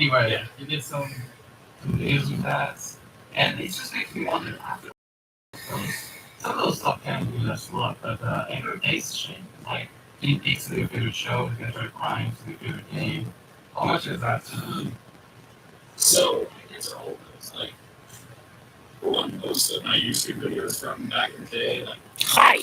Anyway, Yeah. he did some videos with that, and it just makes me wonder. Some of those stuff can be just luck, but Andrew Tate's shame. Like, he takes their favorite show, he's gonna try to crime to their favorite game. How much is that to you? So, it's all those, like, for one, most of my YouTube videos from back in the day, like,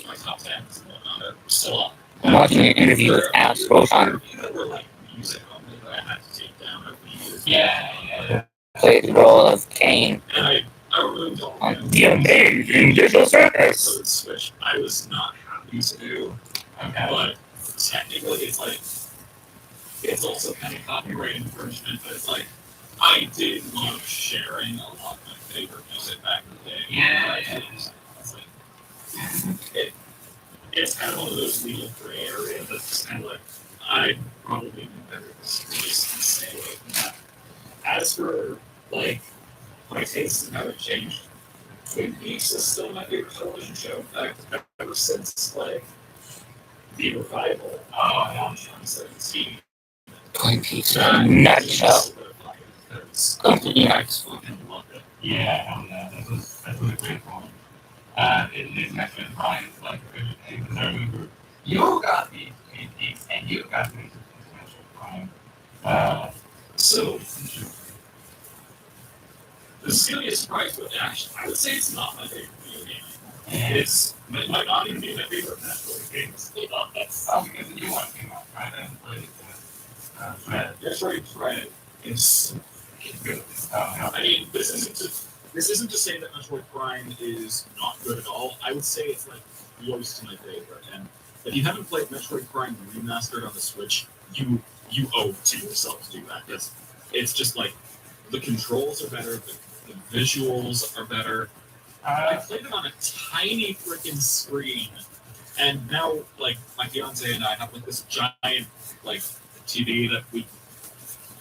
my top 10s and whatnot, are still up. I'm watching an interview with Alex Boson. That were, like, music only that I had to take down over the years. Yeah. Played the role of Kane And I really don't on know. The Amazing Digital Circus. So it's Switch, I was not happy to do, Okay. but technically it's like, it's also kind of copyright infringement, but it's like, I did love sharing a lot of my favorite music back in the day. Yeah. It's like, it's kind of one of those legal gray areas that's just kind of like, I'd probably be better just to stay away from that. As for, like, my tastes and how it changed, Twin Peaks is still my favorite television show. In fact, ever since, like, the revival on 2017. Twin Peaks is a nut show. Completely, I just fucking love it. Yeah, that was a great one. It actually Brian is like a good thing because I remember you got me Twin Peaks and you got me to Special Prime. So, this is gonna be a surprise, but actually, I would say it's not my favorite video game. It might not even be my favorite Metroid game. That's Because you want to came out, right? I haven't played it yet. Fred. Metroid is good. I mean, this isn't to say that Metroid Prime is not good at all. I would say it's like close to my favorite. And if you haven't played Metroid Prime Remastered on the Switch, you owe it to yourself to do that. It's just like the controls are better, the visuals are better. I played it on a tiny freaking screen, and now like my fiance and I have like this giant like TV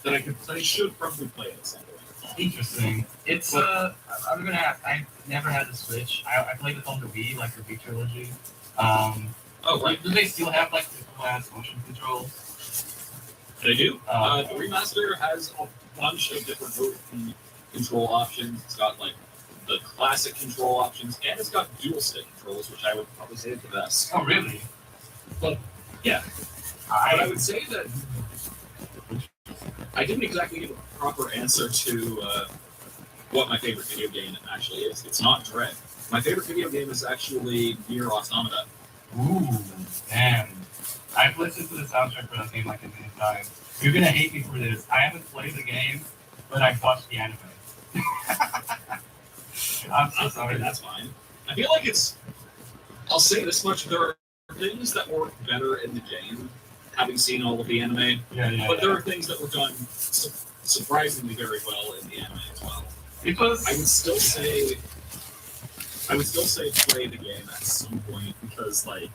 that I could play. Should probably play it someday. Interesting. It's I'm gonna ask. I never had the Switch. I played it on the Wii, like the Wii trilogy. Oh, right. Do they still have like the class motion controls? They do. The remaster has a bunch of different motion control options. It's got like the classic control options, and it's got dual stick controls, which I would probably say is the best. Oh, really? But yeah, but I would say that I didn't exactly give a proper answer to what my favorite video game actually is. It's not Dread. My favorite video game is actually Nier Automata. Ooh, damn. I've listened to the soundtrack for that game like a million times. You're gonna hate me for this. I haven't played the game, but I've watched the anime. I'm so sorry. That's fine. I feel like I'll say this much: there are things that work better in the game, having seen all of the anime. But there are things that were done surprisingly very well in the anime as well. Because I would still say play the game at some point because like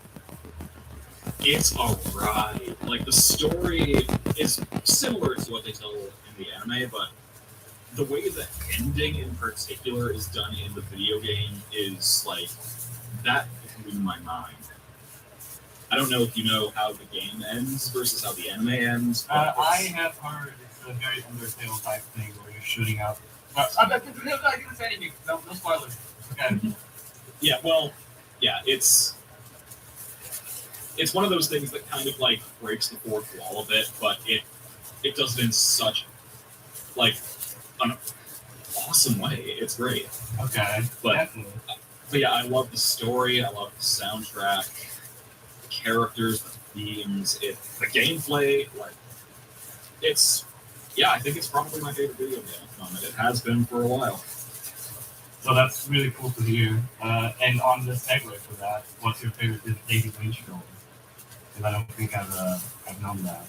it's a ride. Like the story is similar to what they tell in the anime, but the way the ending in particular is done in the video game is like that blew my mind. I don't know if you know how the game ends versus how the anime ends. I have heard it's a very Undertale type thing where you're shooting up. I didn't say anything. No spoilers. Okay. Yeah, well, yeah, it's one of those things that kind of like breaks the fourth wall a bit, but it does it in such like an awesome way. It's great. Okay. But yeah, I love the story. I love the soundtrack, the characters, the themes, the gameplay. Like, I think it's probably my favorite video game at the moment. It has been for a while. So that's really cool to hear. And on the segue for that, what's your favorite David Lynch film? Because I don't think I've known that.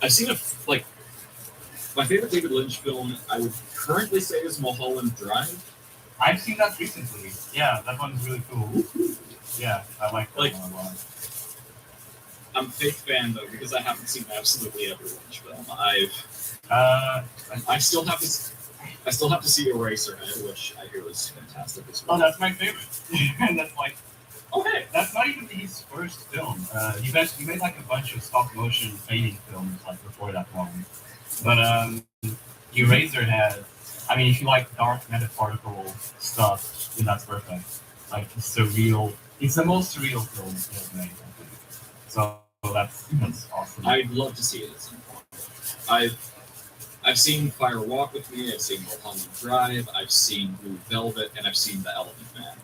I've seen my favorite David Lynch film I would currently say is Mulholland Drive. I've seen that recently. Yeah, that one's really cool. Yeah, I like that one a lot. I'm a big fan though because I haven't seen absolutely every Lynch film. I still have to see Eraserhead, which I hear is fantastic as well. Oh, that's my favorite. And that's like Okay. That's not even his first film. He made like a bunch of stop motion painting films like before that one. But Eraserhead, I mean, if you like dark metaphorical stuff, then that's perfect. Like it's surreal. It's the most surreal film he has made. I think. So that's awesome. I'd love to see it at some point. I've seen Fire Walk with Me. I've seen Mulholland Drive. I've seen Blue Velvet, and I've seen The Elephant Man.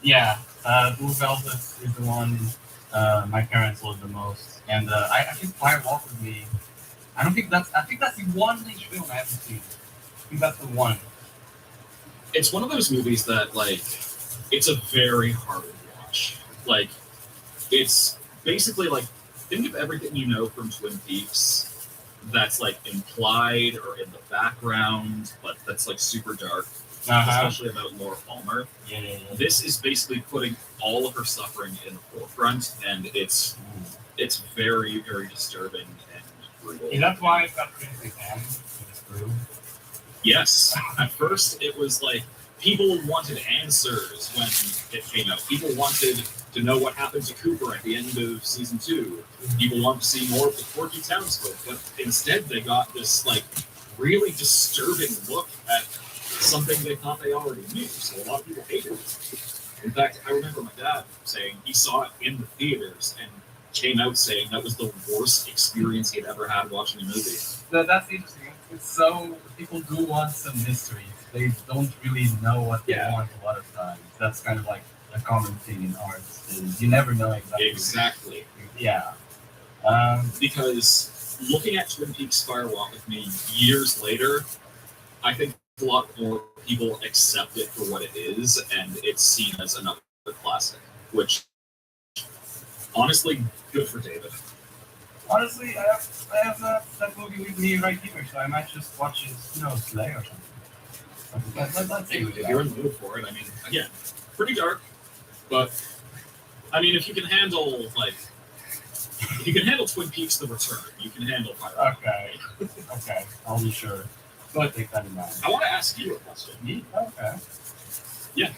Yeah, Blue Velvet is the one my parents loved the most, and I think Fire Walk with Me. I think that's the one Lynch film I haven't seen. I think that's the one. It's one of those movies that, like, it's a very hard watch. Like, it's basically like, think of everything you know from Twin Peaks that's, like, implied or in the background, but that's, like, super dark, especially about Laura Palmer. Yeah. This is basically putting all of her suffering in the forefront, and it's very, very disturbing and brutal. Is that why it's got Crimson Hand in this crew? Yes. At first, it was like people wanted answers when it came out. People wanted to know what happened to Cooper at the end of season 2. People wanted to see more of the quirky townsfolk, but instead they got this like really disturbing look at something they thought they already knew. So a lot of people hated it. In fact, I remember my dad saying he saw it in the theaters and came out saying that was the worst experience he'd ever had watching a movie. That's interesting. It's so people do want some mystery. They don't really know what they want a lot of times. That's kind of like a common thing in art. Is you never know exactly. Exactly. Yeah. Because looking at Twin Peaks Fire Walk with Me years later, I think a lot more people accept it for what it is, and it's seen as another classic, which, honestly, good for David. Honestly, I have that movie with me right here, so I might just watch it, today or something. Let's see. If you're in the mood for it, I mean, again, pretty dark, but I mean, if you can handle Twin Peaks: The Return, you can handle Fire. Okay, I'll be sure. Go ahead, take that in mind. I want to ask you a question. Me? Okay. Yeah.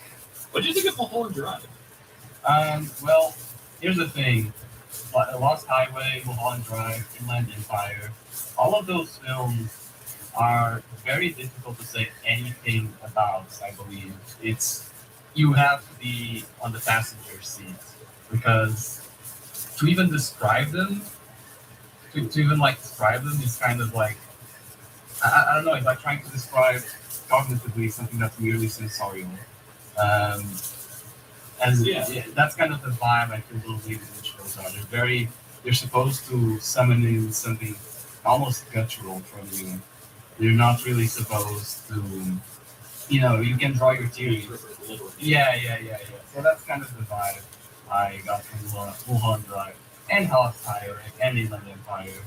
What do you think of Mulholland Drive? Well, here's the thing. Lost Highway, Mulholland Drive, Inland Empire, all of those films are very difficult to say anything about, I believe. You have to be on the passenger seat because to even describe them, describe them is kind of like, I don't know, it's like trying to describe cognitively something that's merely sensorial. That's kind of the vibe I feel those David Lynch shows are. They're supposed to summon in something almost guttural from you. You're not really supposed to, you can draw your theory. Yeah. So that's kind of the vibe I got from Mulholland Drive and Lost Highway and Inland Empire.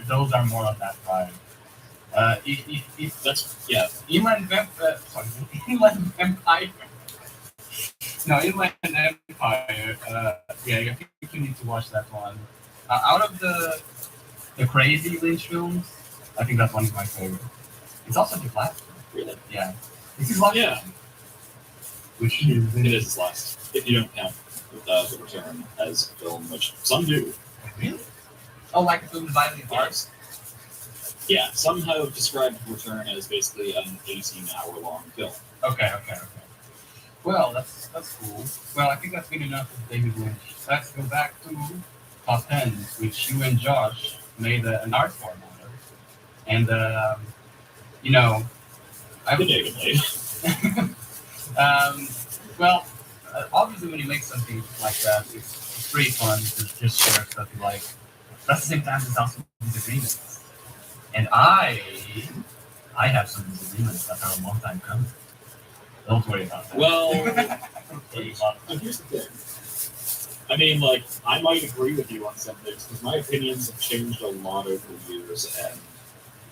Those are more of that vibe. Inland Empire. No, Inland Empire. I think you need to watch that one. Out of the crazy Lynch films, I think that one is my favorite. It's also his last film. Really? Yeah. It's his last film. Which is it is his last. If you don't count The Return as a film, which some do. Really? Oh, like a film divided in parts? Yeah, some have described Return as basically an 18-hour-long film. Okay. Well, that's cool. Well, I think that's been enough of David Lynch. Let's go back to Top 10, which you and Josh made an art form out of. And, well, obviously when you make something like that, it's pretty fun to just share stuff you like. But at the same time, there's also disagreements. And I have some disagreements that are a long time coming. Don't worry about that. Well, here's the thing. I mean, like, I might agree with you on some things, because my opinions have changed a lot over the years, and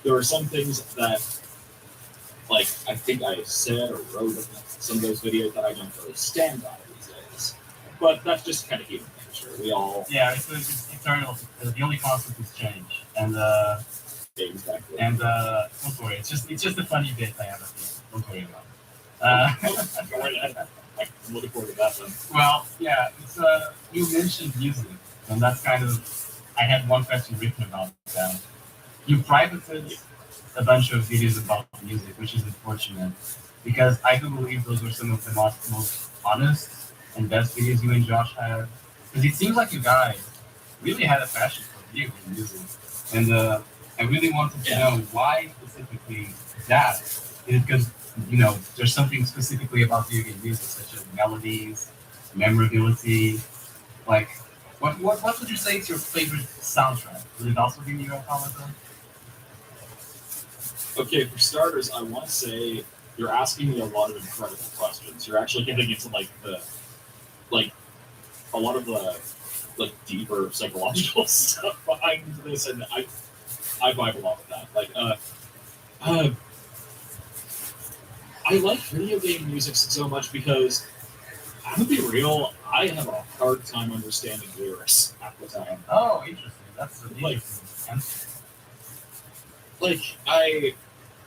there are some things that, like, I think I said or wrote in some of those videos that I don't really stand by these days. But that's just kind of human nature. We all... Yeah, it's eternal. The only constant is change. And, exactly. And, don't worry. It's just a funny bit I have at the end. Don't worry about it. I'm looking forward to that then. Well, yeah, it's you mentioned music, and that's kind of I had one question written about that. You privated a bunch of videos about music, which is unfortunate because I do believe those were some of the most honest and best videos you and Josh had. Because it seems like you guys really had a passion for video game music, and I really wanted to know why specifically that. Is it because there's something specifically about video game music, such as melodies, memorability, like. What would you say is your favorite soundtrack? Would it also be Nier Automata? Okay, for starters, I want to say you're asking me a lot of incredible questions. You're actually getting into like a lot of the deeper psychological stuff behind this, and I vibe a lot with that. Uh, I like video game music so much because I'm gonna be real. I have a hard time understanding lyrics at the time. Oh, interesting. That's a Like, interesting answer.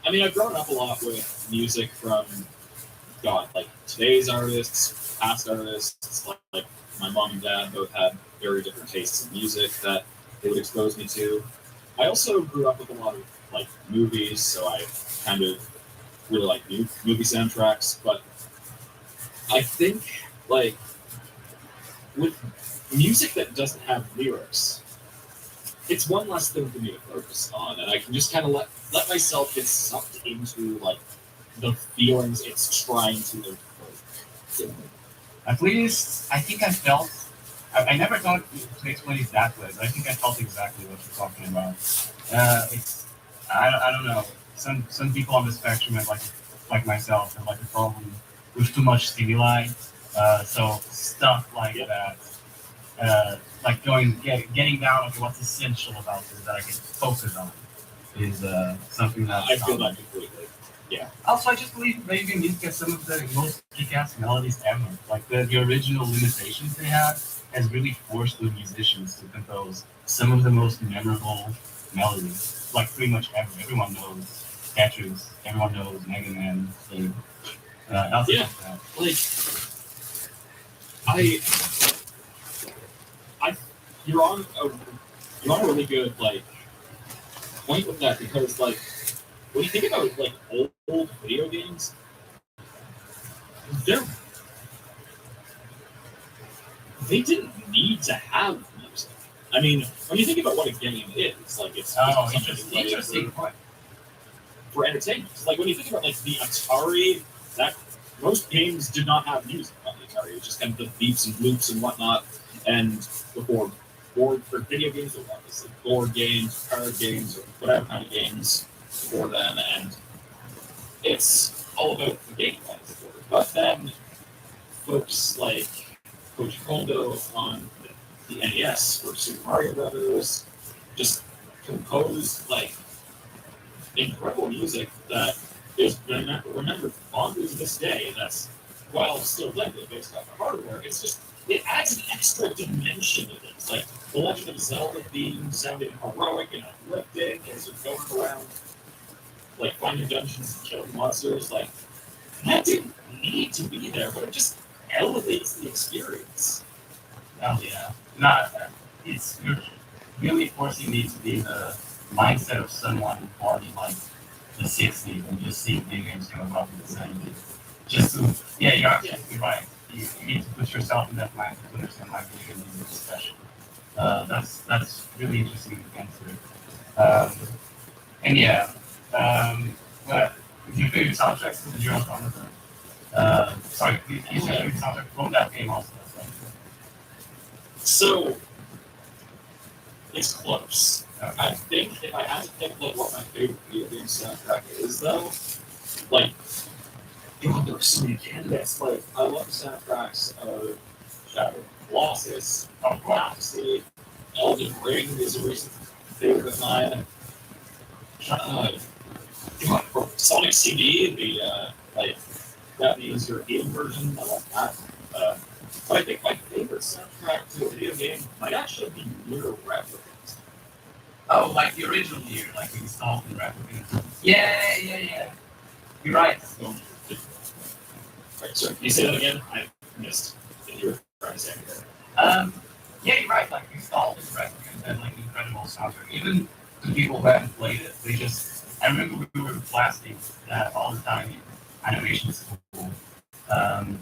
I mean, I've grown up a lot with music from God, like today's artists, past artists. Like my mom and dad both had very different tastes in music that they would expose me to. I also grew up with a lot of like movies, so I kind of really like movie soundtracks. But I think like with music that doesn't have lyrics, it's one less thing for me to focus on, and I can just kind of let myself get sucked into like the feelings it's trying to evoke. At least I think I felt. I never thought to explain it that way, but I think I felt exactly what you're talking about. It's I don't know. Some people on the spectrum have like myself have like a problem with too much stimuli. So stuff like that, like getting down to what's essential about this that I can focus on is something that I feel that completely. Yeah. Also, I just believe maybe music has some of the most kick-ass melodies ever. Like the original limitations they had has really forced the musicians to compose some of the most memorable melodies. Like pretty much everyone knows Tetris, everyone knows Mega Man. So, also Yeah. Like I, I, you're on a really good like point with that because like when you think about like old video games, they're they didn't need to have music. I mean, when you think about what a game is, like it's interesting point. for entertainment. Like when you think about like the Atari, that most games did not have music on the Atari. It was just kind of the beeps and loops and whatnot. And before board for video games, there were obviously board games, card games, or whatever kind of games before then, and it's all about the gameplay. But then folks like Koji Kondo on the NES for Super Mario Brothers just composed like incredible music that is remembered fondly to this day. And that's while still limited based off the hardware, it's just it adds an extra dimension to this. Like the Legend of Zelda theme sounding heroic and uplifting as you're going around like finding dungeons and killing monsters. Like that didn't need to be there, but it just elevates the experience. Oh yeah, not it's you're really forcing me to be the mindset of someone born in like the '60s and just seeing video games come about in the '70s. Just to, yeah, you're absolutely right. You need to put yourself in that mindset to understand why video game music is special. That's really interesting to answer. And yeah, but your favorite soundtracks to the Euro Automata. Sorry, you said favorite soundtrack from that game also. So it's close. Okay. I think if I had to pick like what my favorite video game soundtrack is though, like God, there are so many candidates. Like I love the soundtracks of Shadow of the Colossus, of Prophecy, Elden Ring is a recent favorite of mine. God, for Sonic CD, the like Japanese European version, I love that. But I think my favorite soundtrack to a video game might actually be Nier Replicant. Oh, like the original year, like the installed and replicant. Yeah. You're right. So, Right, so can you say that again? I missed what you were trying to say. Yeah, you're right. Like, it's all this record and like incredible soundtrack. Even the people who haven't played it, they just. I remember we were blasting that all the time in animation school. Um,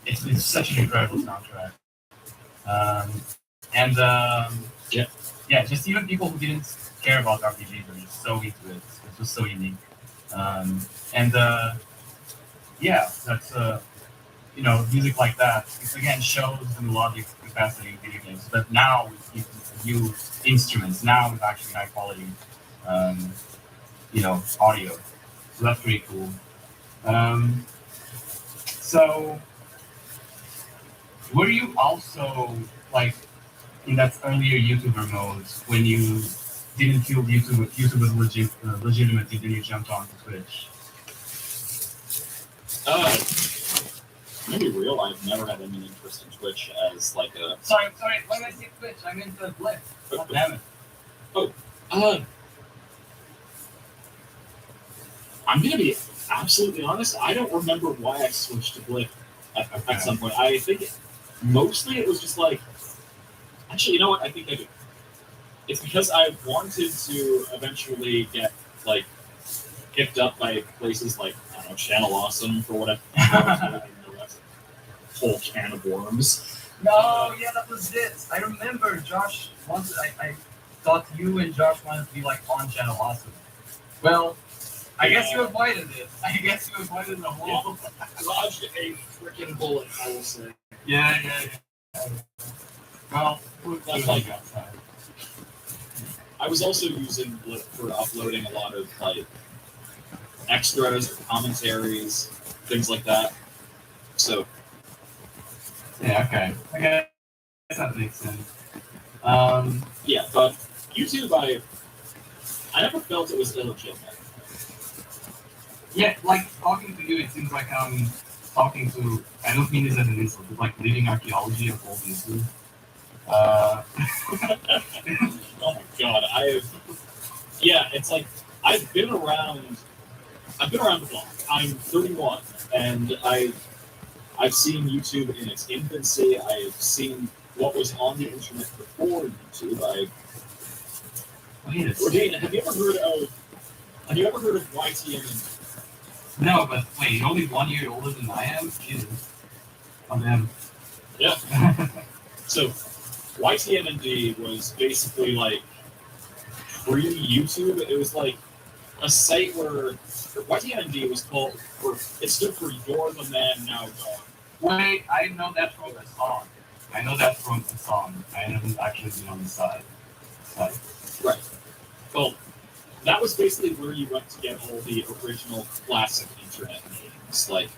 it's such an incredible soundtrack. Um, and Yeah. yeah, just even people who didn't care about RPGs are just so into it. It's just so unique. And yeah, that's music like that. It again shows the melodic capacity of video games. But now with new instruments, now with actually high quality, um, audio. So that's pretty cool. Um, so were you also like in that earlier YouTuber mode when you didn't feel YouTube was legitimate, and then you jumped on to Twitch? To be real, I've never had any interest in Twitch as like a. Sorry. Why did I say Twitch? I meant the Blip. God damn it. I'm gonna be absolutely honest. I don't remember why I switched to Blip at some point. I think mostly it was just like. Actually, you know what? I think I do. It's because I wanted to eventually get like picked up by places like I don't know Channel Awesome for whatever. That's a whole can of worms. No, yeah, that was it. I remember Josh wanted. I thought you and Josh wanted to be like on Channel Awesome. Well, I guess you avoided it. I guess you avoided the whole. Dodged a freaking bullet, I will say. Yeah. Well, That's like outside. I was also using Blip for uploading a lot of like extras, commentaries, things like that. So yeah, okay. I guess that makes sense. yeah, but YouTube, I never felt it was illegitimate. Yeah, like talking to you, it seems like I'm talking to. I don't mean this as an insult, but like living archaeology of old YouTube. Oh my god, it's like I've been around the block. I'm 31 and I've seen YouTube in its infancy. I've seen what was on the internet before YouTube. Ordain, have you ever heard of YTM? No, but wait, you're only 1 year older than I am? Jesus. Oh, damn. Yeah. So YTMND was basically like pre-YouTube. It was like a site where YTMND was called, or it stood for You're the Man Now Gone. Wait, I know that from the song. I haven't actually been on the side. Right. Well, that was basically where you went to get all the original classic internet memes. Like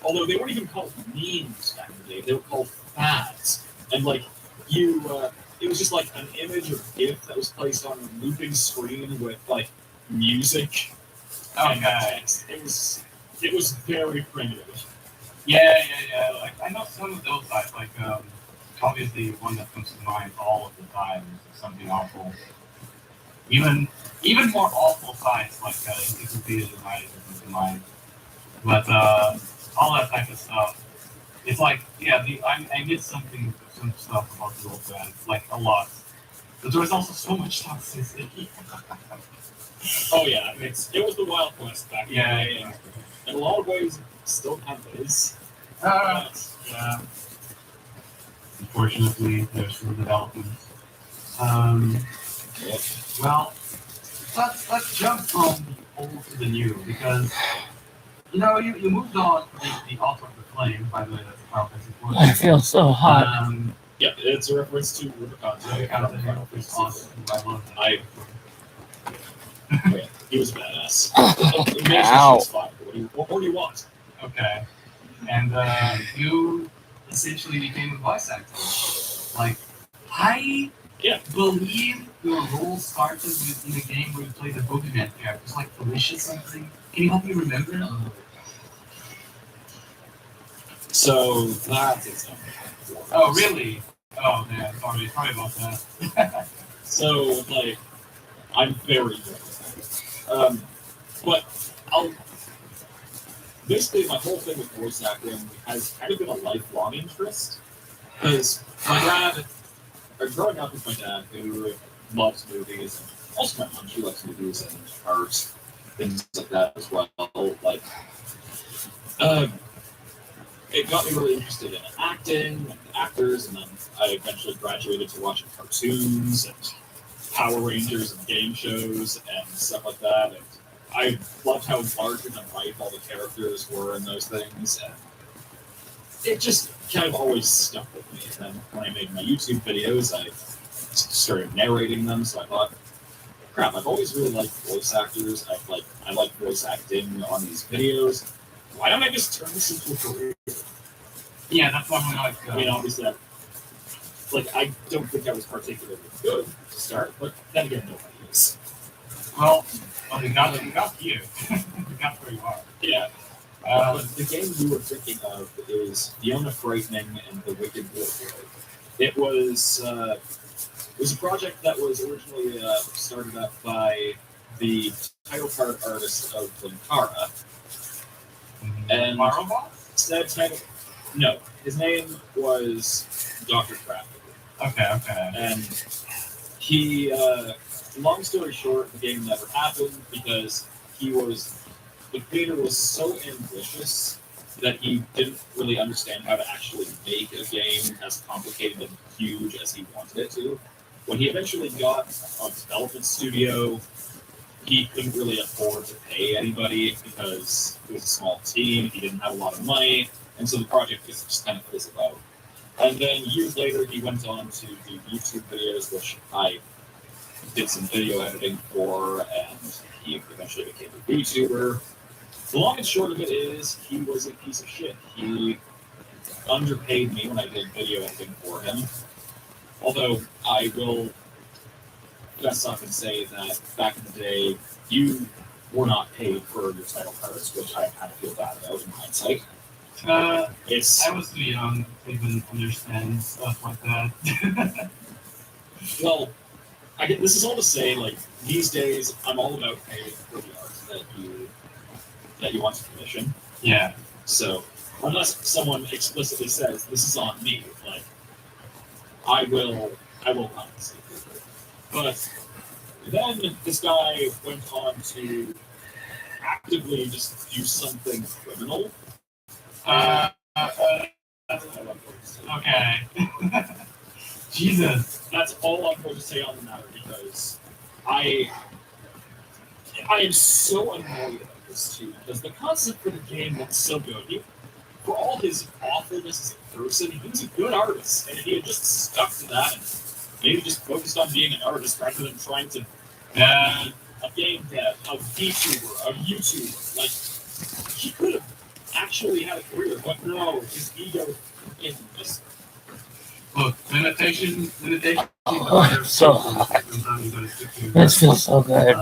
although they weren't even called memes back in the day, they were called fads. And like it was just like an image or GIF that was placed on a looping screen with like music and text. It was very primitive. Yeah. Like I know some of those sites. Like obviously one that comes to mind all of the time is something awful. Even more awful sites like Encyclopedia United comes to mind. But all that type of stuff. It's like I missed some stuff about the old band, like a lot. But there was also so much toxicity. Oh yeah, it was the Wild West back in the day, Yeah. and in a lot of ways, it still kind of is. Yeah. Unfortunately, there's some developments. Well, let's jump from the old to the new because you moved on to the Altar of the Flame. By the way, that's a Final Fantasy 4. I feel so hot. Yeah, it's a reference to Rubicon. It's awesome. I love that. He was a badass. Ow. What more do you want? Okay. And you essentially became a voice actor. Like, I believe your role started in a game where you played the Boogeyman character. It's like Felicia something. Can you help me remember? So that is. Oh, really? Oh, man. Sorry about that. So, like, I'm very good. But basically my whole thing with voice acting has kind of been a lifelong interest. Because my dad, or growing up with my dad, who loves movies, and also my mom, she loves movies and art, things like that as well. Like, um, it got me really interested in acting and actors, and then I eventually graduated to watching cartoons and Power Rangers and game shows and stuff like that. And I loved how larger than life all the characters were in those things, and it just kind of always stuck with me. And then when I made my YouTube videos, I started narrating them. So I thought, crap, I've always really liked voice actors. I like voice acting on these videos. Why don't I just turn this into a career? Yeah, that's definitely I mean, obviously, I don't think I was particularly good to start, but then again, nobody is. well, we got you. We got where you are. Yeah. But the game you were thinking of is Fiona Frightening and the Wicked Wardrobe. It was a project that was originally started up by the title card artist of Linkara. And said title, no, his name was Dr. Crafty. Okay. And he, long story short, the game never happened because the creator was so ambitious that he didn't really understand how to actually make a game as complicated and huge as he wanted it to. When he eventually got a development studio, he couldn't really afford to pay anybody because it was a small team, he didn't have a lot of money, and so the project just kind of fizzled out. And then years later, he went on to do YouTube videos, which I did some video editing for, and he eventually became a YouTuber. The long and short of it is, he was a piece of shit. He underpaid me when I did video editing for him. Although I will fess up and say that back in the day, you were not paid for your title cards, which I kind of feel bad about in hindsight. I was too young to even understand stuff like that. Well, this is all to say, these days, I'm all about paying for the art that you want to commission. Yeah. So, unless someone explicitly says, this is on me, I will compensate. But then this guy went on to actively just do something criminal. Okay. Jesus. That's all I'm going to say on the matter because I am so annoyed about this too because the concept for the game looks so good. For all his awfulness as a person, he was a good artist, and if he had just stuck to that and maybe just focused on being an artist rather than trying to be a game dev, a VTuber, a YouTuber, he could have actually had a career, but no, his ego just. Look, limitation. Oh, it's so hot. This feels so good.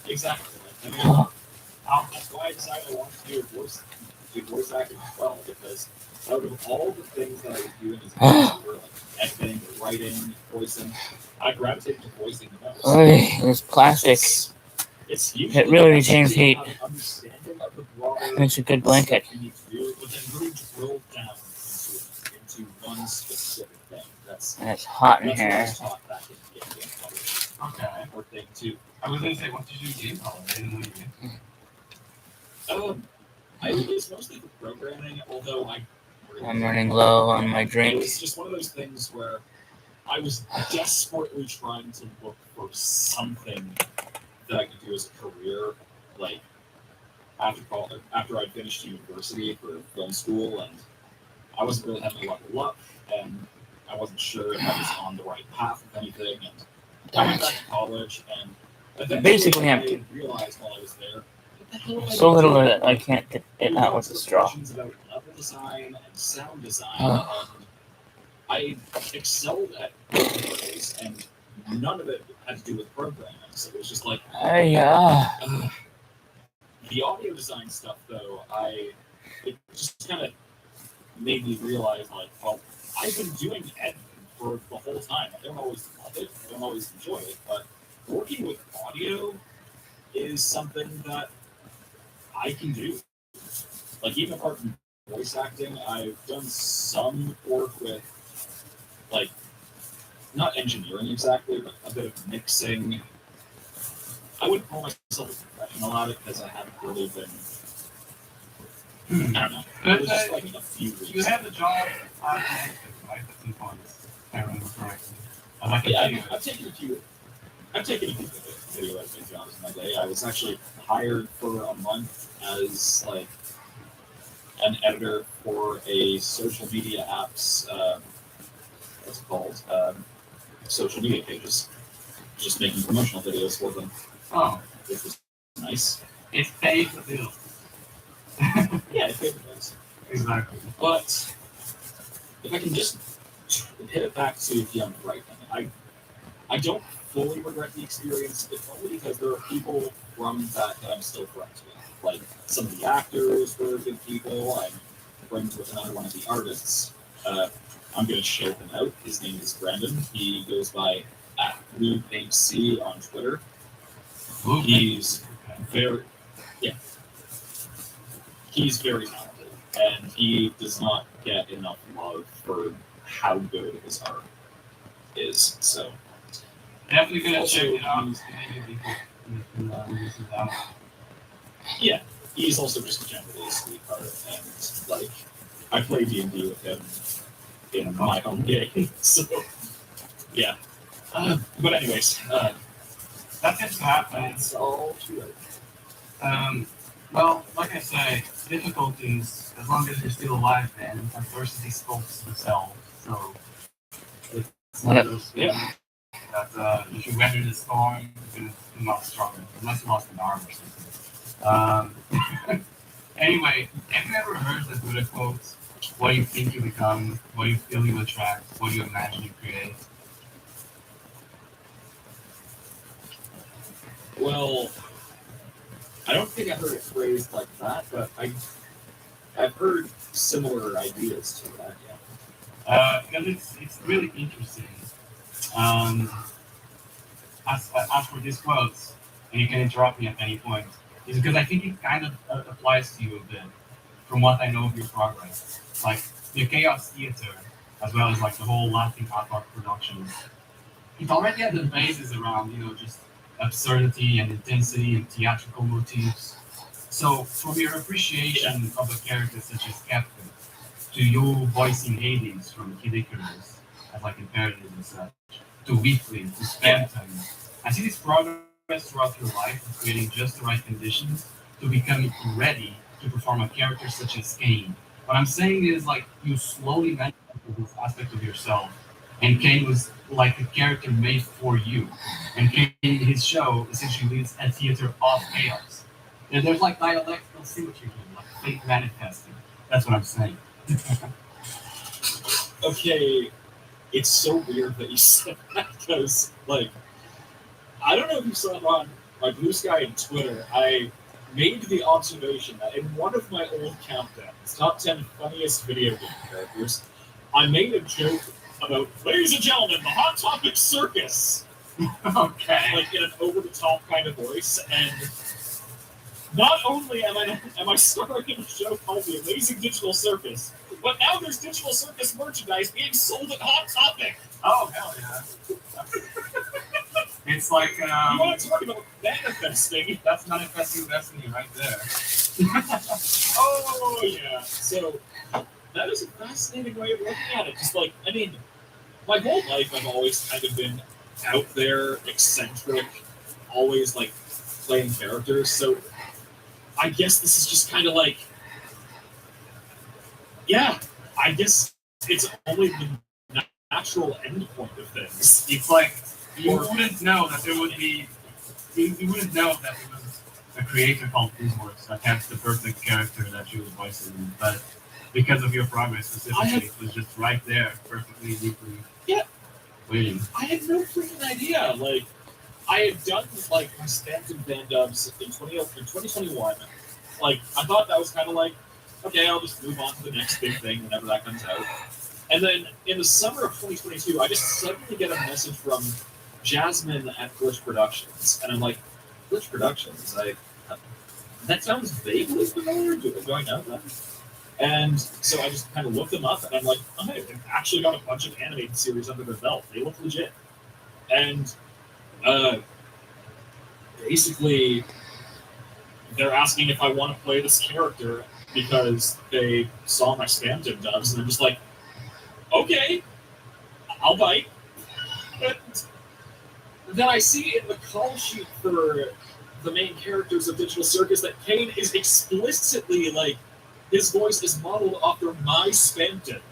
Exactly. That's why I decided I wanted to do voice acting as well, because out of all the things that I was doing as a YouTuber, editing, writing, voicing, I gravitated to voicing the most. It's plastic. It really retains heat. It's a good blanket. You need to do, but then really drill down into one specific thing. And it's hot in here. Okay. Or thing too. I was gonna say, what did you do? I didn't know you. I think it's mostly for programming, although I'm running low on my drink. It was just one of those things where I was desperately trying to look for something that I could do as a career, after I finished university for film school, and I wasn't really having a lot of luck, and I wasn't sure if I was on the right path with anything, and I went back to college, and eventually Basically I empty. realized while I was there, So little that I can't get it out with a straw. about level design and sound design, and I excelled at those, and none of it had to do with programming. So it was just the audio design stuff, though. It just kind of made me realize, I've been doing editing for the whole time. I don't always love it. I don't always enjoy it, but working with audio is something that I can do. like even apart from voice acting, I've done some work with like not engineering exactly, but a bit of mixing. I wouldn't call myself a professional at it because I haven't really been. I don't know. It was just like a few weeks. You had the job on Netflix, right? At some point, if I remember correctly. Like I've taken a few video editing jobs in my day. I was actually hired for a month as like an editor for a social media app's what's it called? Social media pages. Just making promotional videos for them. Oh, which was nice. It paid the bills. Yeah, it paid the bills. Exactly. But if I can just hit it back to Young Bright, I don't fully regret the experience, if only because there are people from that I'm still friends with. Like some of the actors were good people. I'm friends with another one of the artists. I'm going to shout him out. His name is Brandon. He goes by @BluePaintC on Twitter. He's very, he's very talented, and he does not get enough love for how good his art is. So definitely gonna also, check it out. Yeah, he's also just generally a sweetheart, and like I play D&D with him in my home game. So yeah. But anyways, That tends to happen. that's all to it. Well, like I say, difficulties, as long as you're still alive, man, adversity scopes themselves. So it's one of those things that if you weather the storm, you're gonna come out stronger. Unless you lost an arm or something. Anyway, have you ever heard the Buddha quotes? What do you think you become? What do you feel you attract? What do you imagine you create? Well, I don't think I heard it phrased like that, but I've heard similar ideas to that. Yeah. Because it's really interesting. As for these quotes, and you can interrupt me at any point, is because I think it kind of applies to you a bit from what I know of your progress. Like the chaos theater, as well as like the whole laughing out loud production. It already had the basis around, just absurdity and intensity and theatrical motifs. So from your appreciation of a character such as Captain, to you voicing Hades from Kid Icarus, as like imperatives and such, to Weekly, to Phantom, I see this progress throughout your life of creating just the right conditions to becoming ready to perform a character such as Kane. What I'm saying is like you slowly manifested this aspect of yourself, and Kane was like a character made for you. And Kane, his show, essentially leads a theater of chaos. And there's like dialectical symmetry here, like fake manifesting. That's what I'm saying. Okay, it's so weird that you said that because, like, I don't know if you saw it on my Blue Sky and Twitter. I made the observation that in one of my old countdowns, top 10 funniest video game characters, I made a joke about, ladies and gentlemen, the Hot Topic Circus. Okay. Like in an over-the-top kind of voice, and not only am I starring in a show called The Amazing Digital Circus, but now there's Digital Circus merchandise being sold at Hot Topic. Oh, hell yeah. It's like, You want to talk about manifesting? That's manifesting destiny right there. Oh, yeah. So, that is a fascinating way of looking at it. Just like, I mean, my whole life I've always kind of been out there, eccentric, always like playing characters. So, I guess this is just kind of like, yeah, I guess it's only the natural end point of things. It's like, you wouldn't know that there would be, you wouldn't know that there was a creator called Fizzworks that had the perfect character that you was voicing, but because of your progress specifically, it was just right there, perfectly, deeply waiting. I had no freaking idea. Like, I had done like my Stanton Van Dubs in 2021. Like, I thought that was kind of like, okay, I'll just move on to the next big thing whenever that comes out. And then in the summer of 2022, I just suddenly get a message from Jasmine at Glitch Productions, and I'm like, Glitch Productions? that sounds vaguely familiar. Do I know them? And so I just kind of looked them up, and I'm like, oh, hey, they've actually got a bunch of animated series under their belt. They look legit. And basically, they're asking if I want to play this character because they saw my spam tip dubs, and I'm just like, okay, I'll bite. And then I see in the call sheet for the main characters of Digital Circus that Kane is explicitly like, his voice is modeled after my spam tip.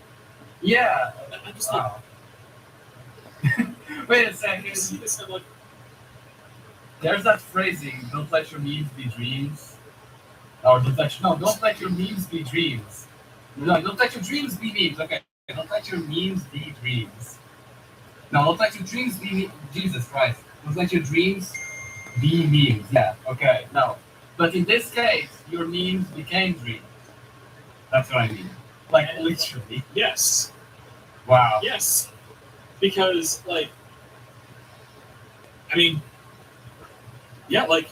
Yeah. And I'm just Wow. Wait a second. like, see this, and I'm like, There's that phrasing, don't let your memes be dreams. Or don't let your memes be dreams. No, don't let your dreams be memes. Okay. Don't let your memes be dreams. No, don't let your dreams be Jesus Christ. Don't let your dreams be memes. Yeah, okay, no. But in this case, your memes became dreams. That's what I mean. Like, literally. yes, Wow. yes. Because, like, I mean, yeah, like,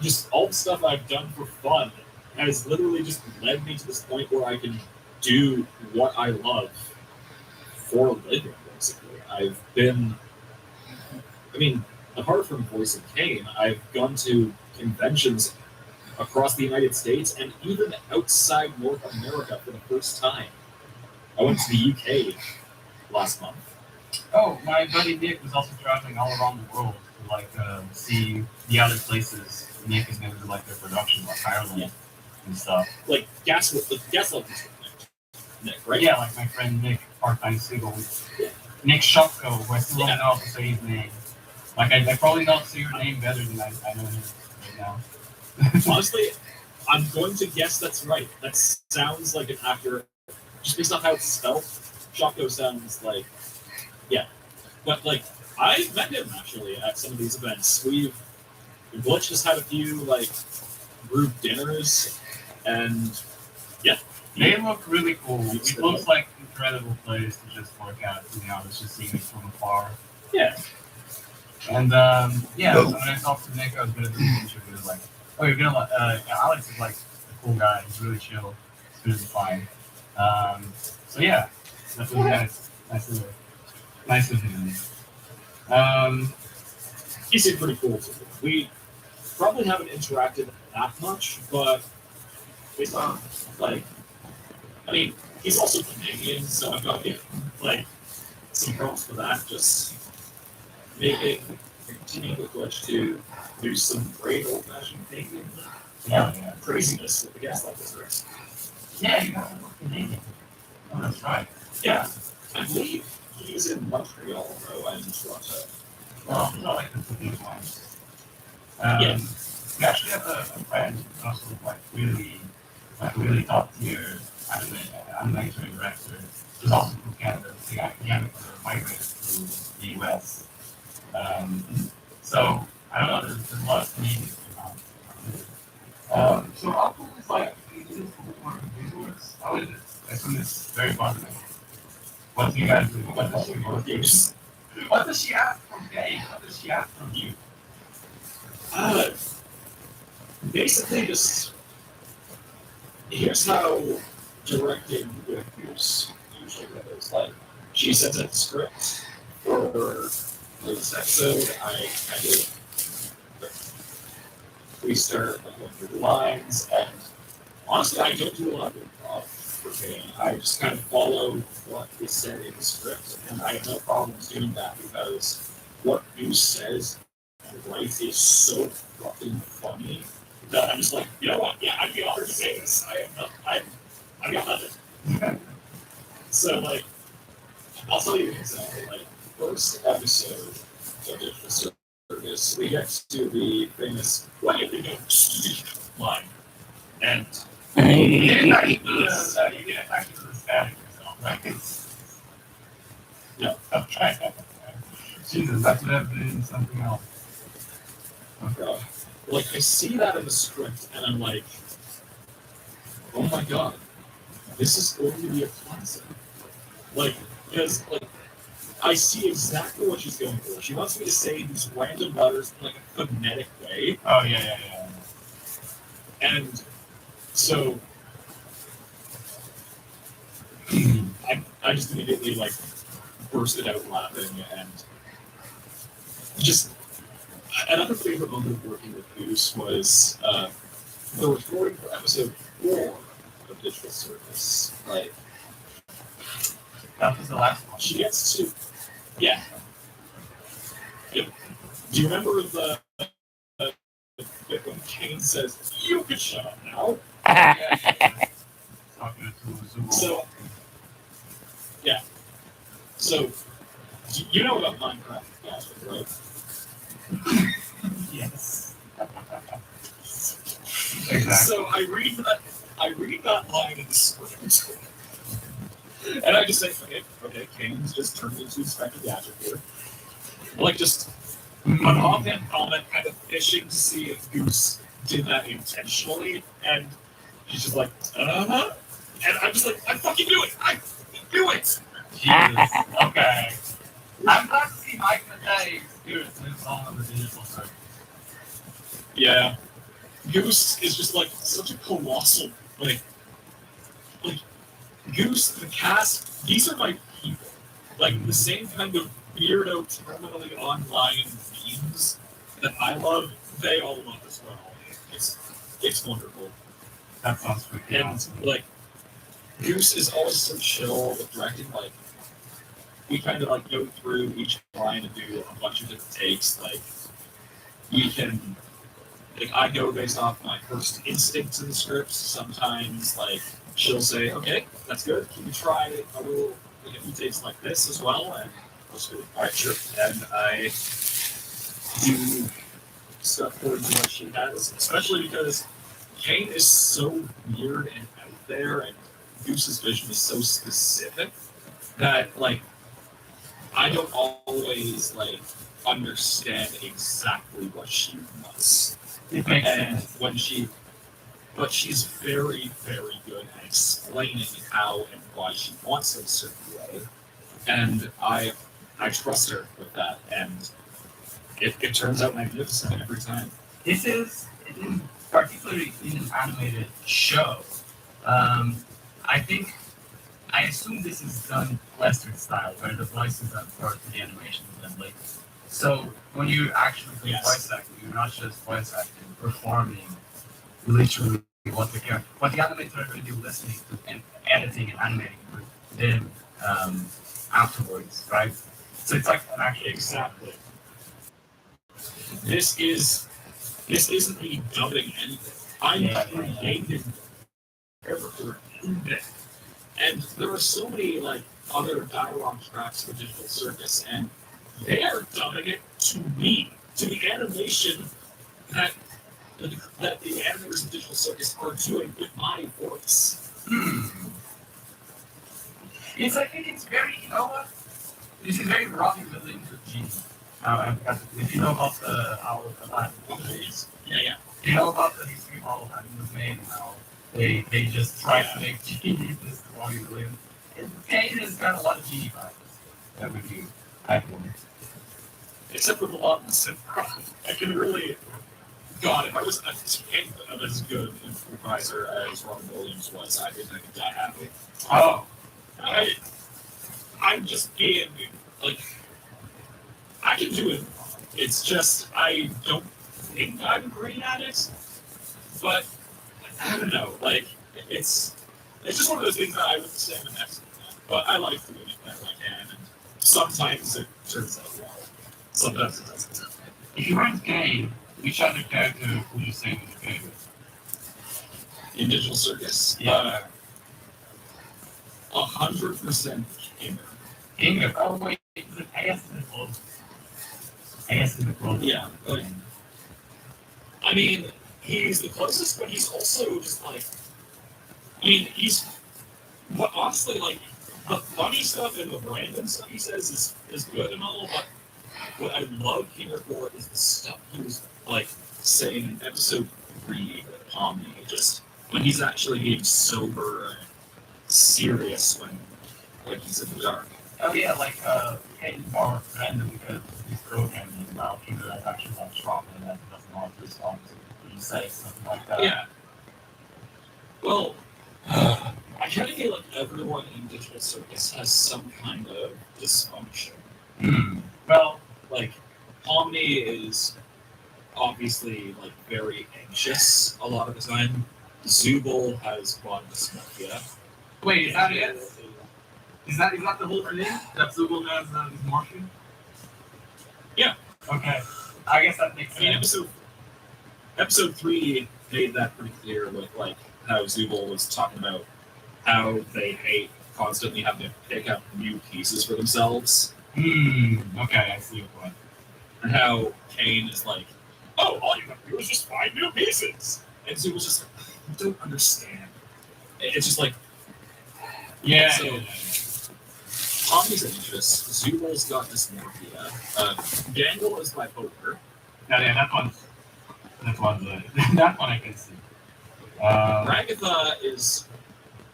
just all the stuff I've done for fun has literally just led me to this point where I can do what I love for a living, basically. I've been, I mean, apart from voicing Kane, I've gone to conventions across the United States and even outside North America for the first time. I went to the UK last month. Oh, my buddy Nick was also traveling all around the world to like see the other places Nick is going to do like their production, like Ireland and stuff. Like Gaslight Nick, right? Yeah, like my friend Nick, part-time Sigil. Nick Shopko, who I still don't know how to say his name. Like I probably know how to say your name better than I know him right now. Honestly, I'm going to guess that's right. That sounds like an accurate, just based on how it's spelled. Shopko sounds like, yeah. But like, I met him actually at some of these events. Glitch has had a few like group dinners, and yeah, They look really cool. It looks like an incredible place to just work out, to be honest, just seeing it from afar. yeah. And yeah, so when I talked to Nick, I was gonna do an interview. Like, oh, you're gonna Alex is like a cool guy. He's really chill. He's really fine. So yeah, that's really nice. Nice of him. He seemed pretty cool too. We probably haven't interacted that much, but based on like, I mean, he's also Canadian, so I've got to give him like some props for that. Just making continue with Glitch to do some great old-fashioned thinking. Yeah. Craziness with the guest like this, right? Yeah, you guys look Canadian. Oh, that's right. Yeah, I believe he's in Montreal though, and Toronto. Well, not like the big ones. Yeah. We actually have a friend who's also really top tier animation director. Who's also from Canada. The guy migrated to the US. So I don't know. There's a lot of Canadians around. So how cool is like visuals? How is it? I assume it's very positive. What do you guys do? What does she want to use? What does she ask from Dave? What does she ask from you? Basically, just here's how directing reviews usually goes. Like, she sends a script for this episode. I kind of restart like going through the lines, and honestly, I don't do a lot of improv for me. I just kind of follow what is said in the script, and I have no problems doing that because what Goose says and writes is so fucking funny that I'm just like, you know what? Yeah, I'd be honored to say this. I got nothing. So like, I'll tell you an example. Like, first episode of Digital Circus, we get to the famous "What do you think?" line, and You get back to the static yourself, right? yeah, I'm trying. Jesus, that's what I've been in something else. like I see that in the script, and I'm like, oh my god, this is going to be a classic. Like, because like I see exactly what she's going for. She wants me to say these random letters in like a phonetic way. Oh yeah. And so I just immediately like bursted out laughing, and just another favorite moment of working with Goose was the recording for episode 4 of Digital Service. Like, That was the last one. she gets to, yeah. Yep. Do you remember the bit when Kane says, "You can shut up now"? Talking to Zoom. So, yeah. So, you know about Minecraft, right? Yes. Exactly. So I read that line in the script, and I just say, okay, Kane's just turned into Inspector Gadget here. Like, just an offhand comment, kind of fishing to see if Goose did that intentionally, and she's just like, and I'm just like, I fucking knew it! I knew it! Jesus. Okay. I'm glad to see Mike Matei experience lives on the digital side. Yeah. Goose is just like such a colossal, like Goose, the cast, these are my people. Like the same kind of weirdo, terminally online memes that I love, they all love as well. It's wonderful. That sounds pretty And awesome. like Goose is always so chill with directing. Like we kind of like go through each line and do a bunch of different takes. Like we can, like I go based off my first instincts in the scripts. Sometimes like she'll say, "Okay, that's good. Can you try a little like a few takes like this as well?" And I'll just go, "All right, sure." And I do stuff according to what she has, especially because Kane is so weird and out there, and Goose's vision is so specific that like I don't always like understand exactly what she wants. It makes And sense. when but she's very, very good at explaining how and why she wants it a certain way. And I trust her with that, and it turns out magnificent every time. This is particularly in an animated show. I assume this is done Western style, where the voices are part of the animations and like. So when you actually do Yes. voice acting, you're not just voice acting, performing literally what the animators are going to do, listening to and editing and animating with them afterwards, right? So it's like an actual Exactly. This isn't me dubbing anything. I'm creating character in it. And there are so many like other dialogue tracks for Digital Circus, and they are dubbing it to me, to the animation that that the animators of Digital Circus are doing with my voice. It's I think it's very you know what? This is very Robbie Williams with Genie. If you know about the how Aladdin was made, Yeah. you know about the history of how Aladdin was made and how they just tried to make Genie this Robbie Williams. Kane has got a lot of Genie vibes that would do. I think. Except with a lot of the synchron. I can really God, if I was as good an improviser as Robin Williams was, I think I could die happy. Oh. I'm just being like I can do it. It's just I don't think I'm great at it. But I don't know. Like it's just one of those things that I wouldn't say I'm an expert at. But I like doing it better I can, and sometimes it turns out well. Sometimes it doesn't. If you weren't Kane, which other character would you say was your favorite? In Digital Circus, Yeah. 100% Kinger. King. Oh wait, I guess it's close. I guess it's close. Yeah, but I mean, he's the closest, but he's also just like, I mean, he's what honestly like the funny stuff and the random stuff he says is good and all, but what I love Kinger for is the stuff he was like saying in episode 3 of Pomni, just when he's actually being sober and serious when like he's in the dark. Oh yeah, like Kane's more random because he's programming about people that actually want to talk and that doesn't want to respond to what you say, something like that. Yeah, everyone in Digital Circus has some kind of dysfunction. Well, Like, Omni is obviously like very anxious a lot of the time. Zubul has body dysmorphia. wait, is that it? Is that the whole thing? That Zubul has dysmorphia? Yeah. Okay. I guess that makes I mean, sense. episode 3 made that pretty clear with like how Zubul was talking about how they hate constantly having to pick up new pieces for themselves. Okay, I see your point. And how Kane is like, oh, all you have to do is just find new pieces. And Zubul's just like, you don't understand. It's just like, Yeah. so Omni's anxious, Zubul's got dysmorphia, Gangle is bipolar. Yeah, that one I can see. Ragatha is,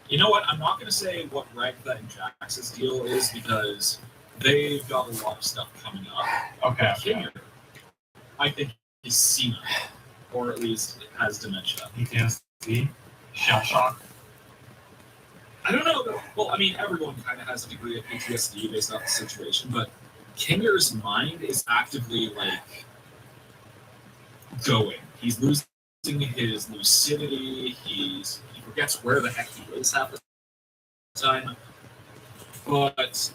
you know what? I'm not going to say what Ragatha and Jax's deal is because they've got a lot of stuff coming up. Okay. Kinger, I think, is senile, or at least has dementia. PTSD, shell shock. I don't know. Well, I mean, everyone kind of has a degree of PTSD based off the situation, but Kinger's mind is actively like going. He's losing his lucidity. He forgets where the heck he is half the time. But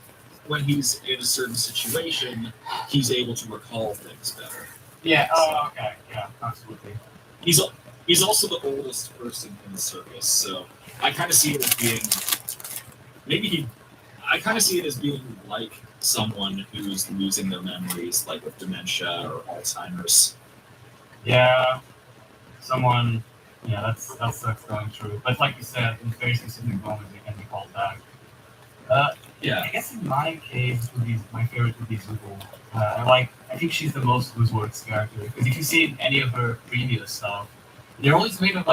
when he's in a certain situation, he's able to recall things better. Yeah. Oh, okay. Yeah, absolutely. He's also the oldest person in the circus, so I kind of see it as being I kind of see it as being like someone who's losing their memories, like with dementia or Alzheimer's. Yeah. Someone. Yeah, that's going true. But like you said, in very specific moments, it can be called back. Yeah. I guess in my case, my favorite would be Zubul. I think she's the most loose words character because if you see in any of her previous stuff, they're always made of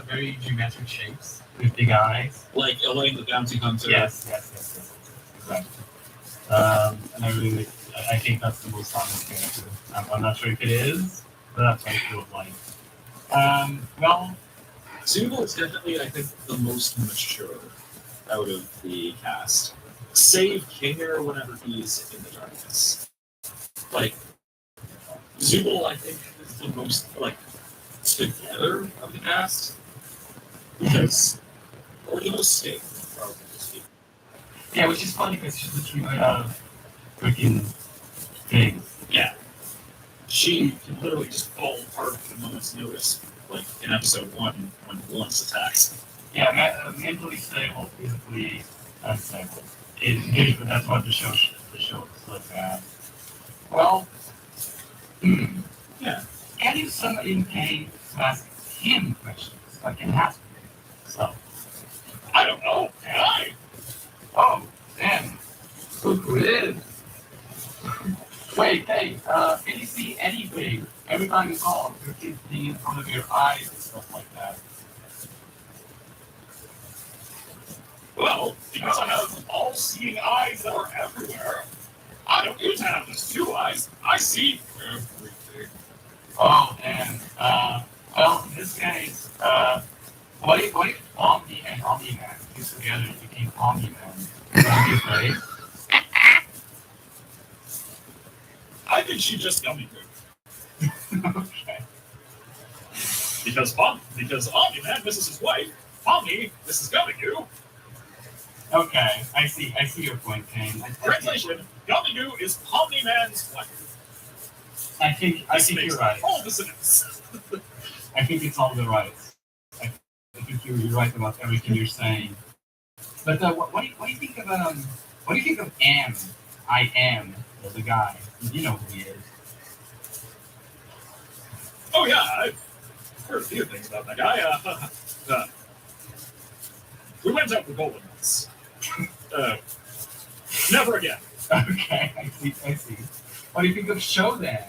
very geometric shapes with big eyes. Like Elaine the Bounty Hunter. Yes. Exactly. And I think that's the most honest character. I'm not sure if it is, but that's what it feels like. Well, Zubul is definitely, I think, the most mature out of the cast. Save Kinger whenever he's in the darkness. Like, Zubul, I think, is the most, like, together of the cast. Because, or the most stable, probably speaking. yeah, which is funny because she's literally made out of freaking pigs. Yeah. She can literally just fall apart at a moment's notice, like in episode 1 when Lawrence attacks. Yeah, mentally stable, physically unstable. That's what the show is like that. Well, Yeah. can you somebody in Kane ask him questions? Like an ask me. So, I don't know. Can I? oh, damn. Good quiz. Wait, hey, can you see anything every time you call? You keep being in front of your eyes and stuff like that. Well, because I have all-seeing eyes that are everywhere. I don't need to have just 2 eyes. I see everything. Oh, and, well, in this case, what if Omni and Omni-Man fuse together and became Omni-Man? Would you be afraid? I think she just gummy goo. Okay. Because Omni-Man misses his wife. Omni misses gummy goo. Okay, I see your point, Kane. Translation: Gummy goo is Omni-Man's wife. I think you're right. All the sense. I think it's all the rights. I think you're right about everything you're saying. But what do you think of Am? I am the guy. You know who he is. Oh yeah, I've heard a few things about that guy. We went out for bowling once. Never again. Okay, I see. What do you think of Shodan?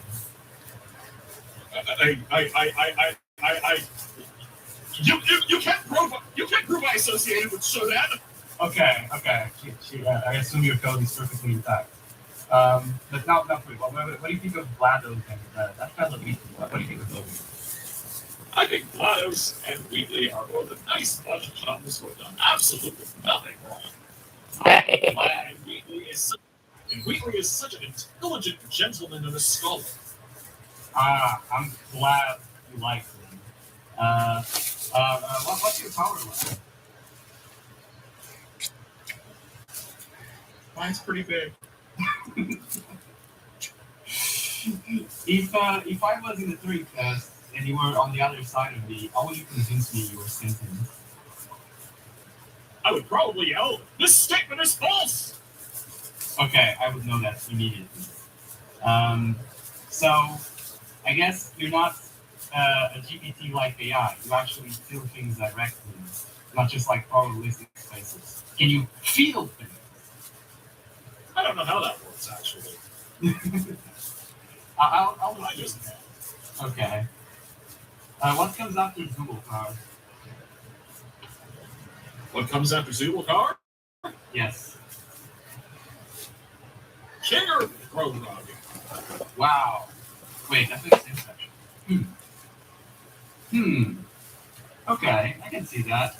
You can't prove I associated with Shodan. Okay. I assume your code is perfectly intact. But not for you. What do you think of Vlado? That fella beat you. What do you think of Logan? I think Vlado House and Wheatley are both a nice bunch of chums who have done absolutely nothing wrong. And Wheatley is such an intelligent gentleman and a scholar. I'm glad you like them. What's your power level? Mine's pretty big. If I was in the three test and you were on the other side of me, how would you convince me you were sentient? I would probably yell, "This statement is false!" Okay, I would know that immediately. So, I guess you're not a GPT-like AI. You actually feel things directly, not just like probabilistic spaces. Can you feel things? I don't know how that works, actually. I'll I just know. Okay. What comes after Google Car? What comes after Zubulkar? Yes. Kinger Road. Wow. Wait, that's the same section. Okay, I can see that.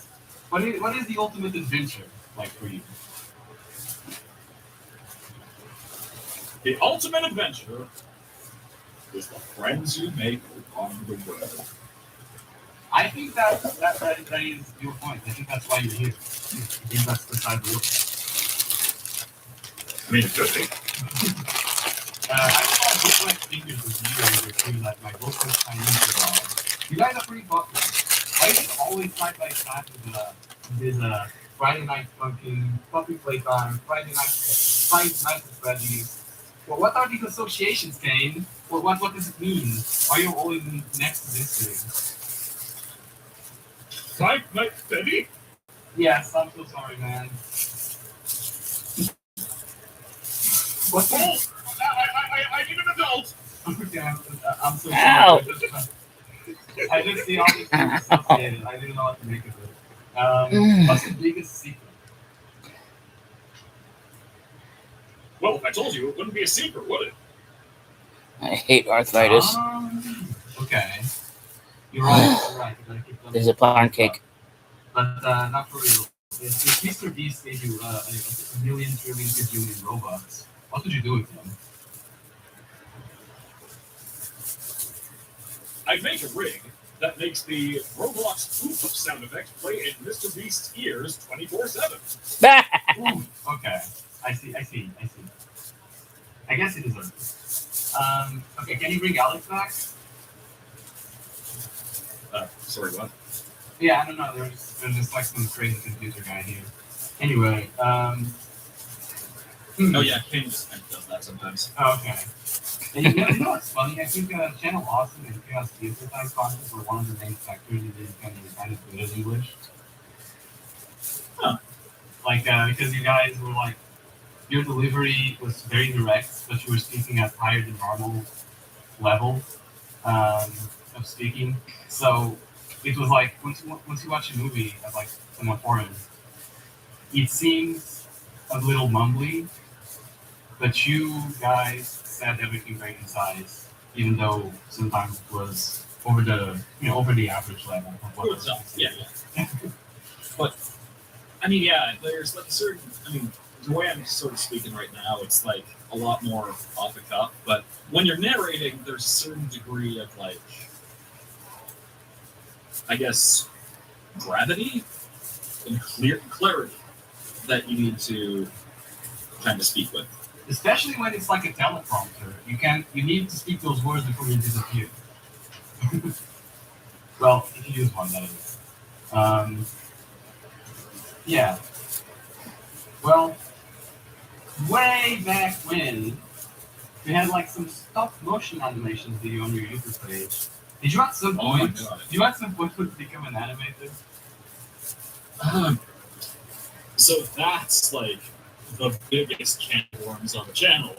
What is the ultimate adventure like for you? The ultimate adventure is the friends you make along the way. I think that is your point. I think that's why you're here. I think that's the side of I mean, it could be. I saw different figures with you over too, like my local Chinese dog. You guys are pretty popular. I used to always side by side with this Friday night puppy playtime, Friday nights at Freddy's. Well, what are these associations, Kane? Well, what does it mean? Why are you always next to this thing? Five Nights at Freddy's? Yes, I'm so sorry, man. What's Oh, I need an adult. Okay, I'm so Ow. sorry. I just see all these things associated. I didn't know what to make of it. What's the biggest secret? Well, if I told you, it wouldn't be a secret, would it? I hate arthritis. Okay. You're right. You're right. You gotta keep them. There's a Plarn cake. But not for real. If Mr. Beast gave you a million, trillion, gajillion Robux, what would you do with them? I'd make a rig that makes the Roblox poof sound effect play in Mr. Beast's ears 24/7. Ooh, okay. I see. I guess it deserves it. Okay, can you bring Alex back? Sorry, what? Yeah, I don't know. There's just like some crazy computer guy here. Anyway, Oh yeah, Kane just kind of does that sometimes. Okay. And you know what's funny? I think Channel Awesome and Chaos Theater Time content were one of the main factors in becoming kind of good at English. Huh. Like, because you guys were like, your delivery was very direct, but you were speaking at higher than normal level of speaking. So it was like, once you watch a movie as like someone foreign, it seems a little mumbly, but you guys said everything very concise, even though sometimes it was over the average level of what was Yeah. But I mean, yeah, there's like a certain. I mean, the way I'm sort of speaking right now, it's like a lot more off the cuff. But when you're narrating, there's a certain degree of like, I guess, gravity and clarity that you need to kind of speak with. Especially when it's like a teleprompter. You need to speak those words before you disappear. Well, if you use one, that is. Yeah. Well, way back when, we had like some stop motion animations video on your YouTube page. Did you at some Oh my point? God. Did you at some point become an animator? So that's like the biggest can of worms on the channel.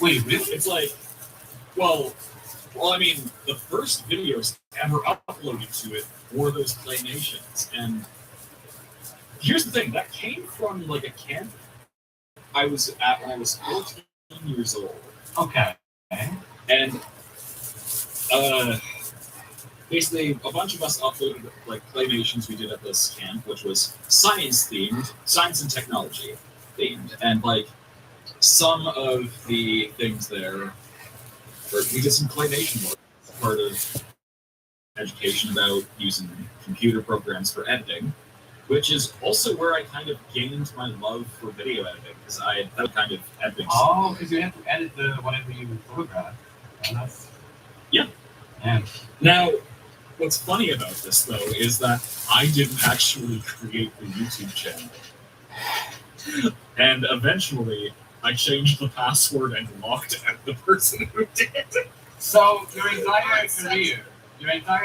Wait, really? It's like, well, I mean, the first videos ever uploaded to it were those claymations, and here's the thing: that came from like a camp I was at when I was 14 years old. Okay. And basically a bunch of us uploaded like claymations we did at this camp, which was science themed, science and technology themed, and like some of the things there, we did some claymation work as part of education about using computer programs for editing, which is also where I kind of gained my love for video editing because I had that kind of editing. Oh, because you have to edit the whatever you photograph. And that's yeah. And now, what's funny about this though is that I didn't actually create the YouTube channel, and eventually I changed the password and locked out the person who did. So your entire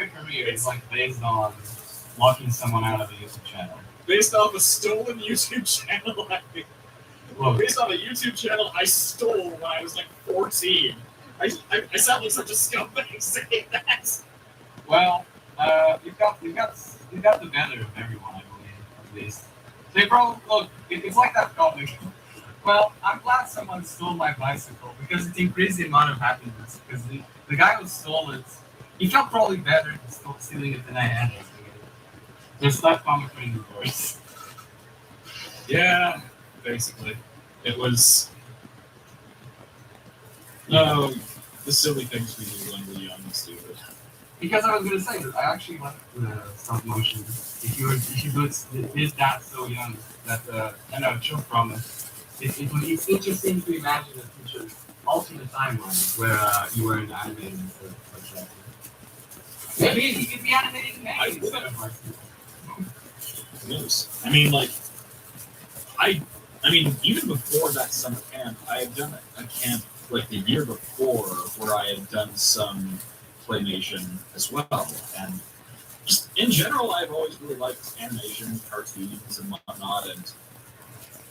career is like based on locking someone out of a YouTube channel. Based off a stolen YouTube channel. Based on a YouTube channel I stole when I was like 14. I sound like such a scumbag saying that. Well, you've got the better of everyone, I believe, at least. They probably look. It's like that comic. Well, I'm glad someone stole my bicycle because it increased the amount of happiness. Because the guy who stole it, he felt probably better stealing it than I had. There's that comic in the voice. Yeah, basically. It was. No, the silly things we do when we're young and stupid. Because I was going to say that I actually like the stop motion. If you did that so young, that I know true promise. It's interesting to imagine a future alternate timeline where you were in animated for example. Maybe you could be animated in instead of like. Who knows? I mean, like, I mean, even before that summer camp, I had done a camp like the year before where I had done some claymation as well. And just in general, I've always really liked animation, cartoons, and whatnot. And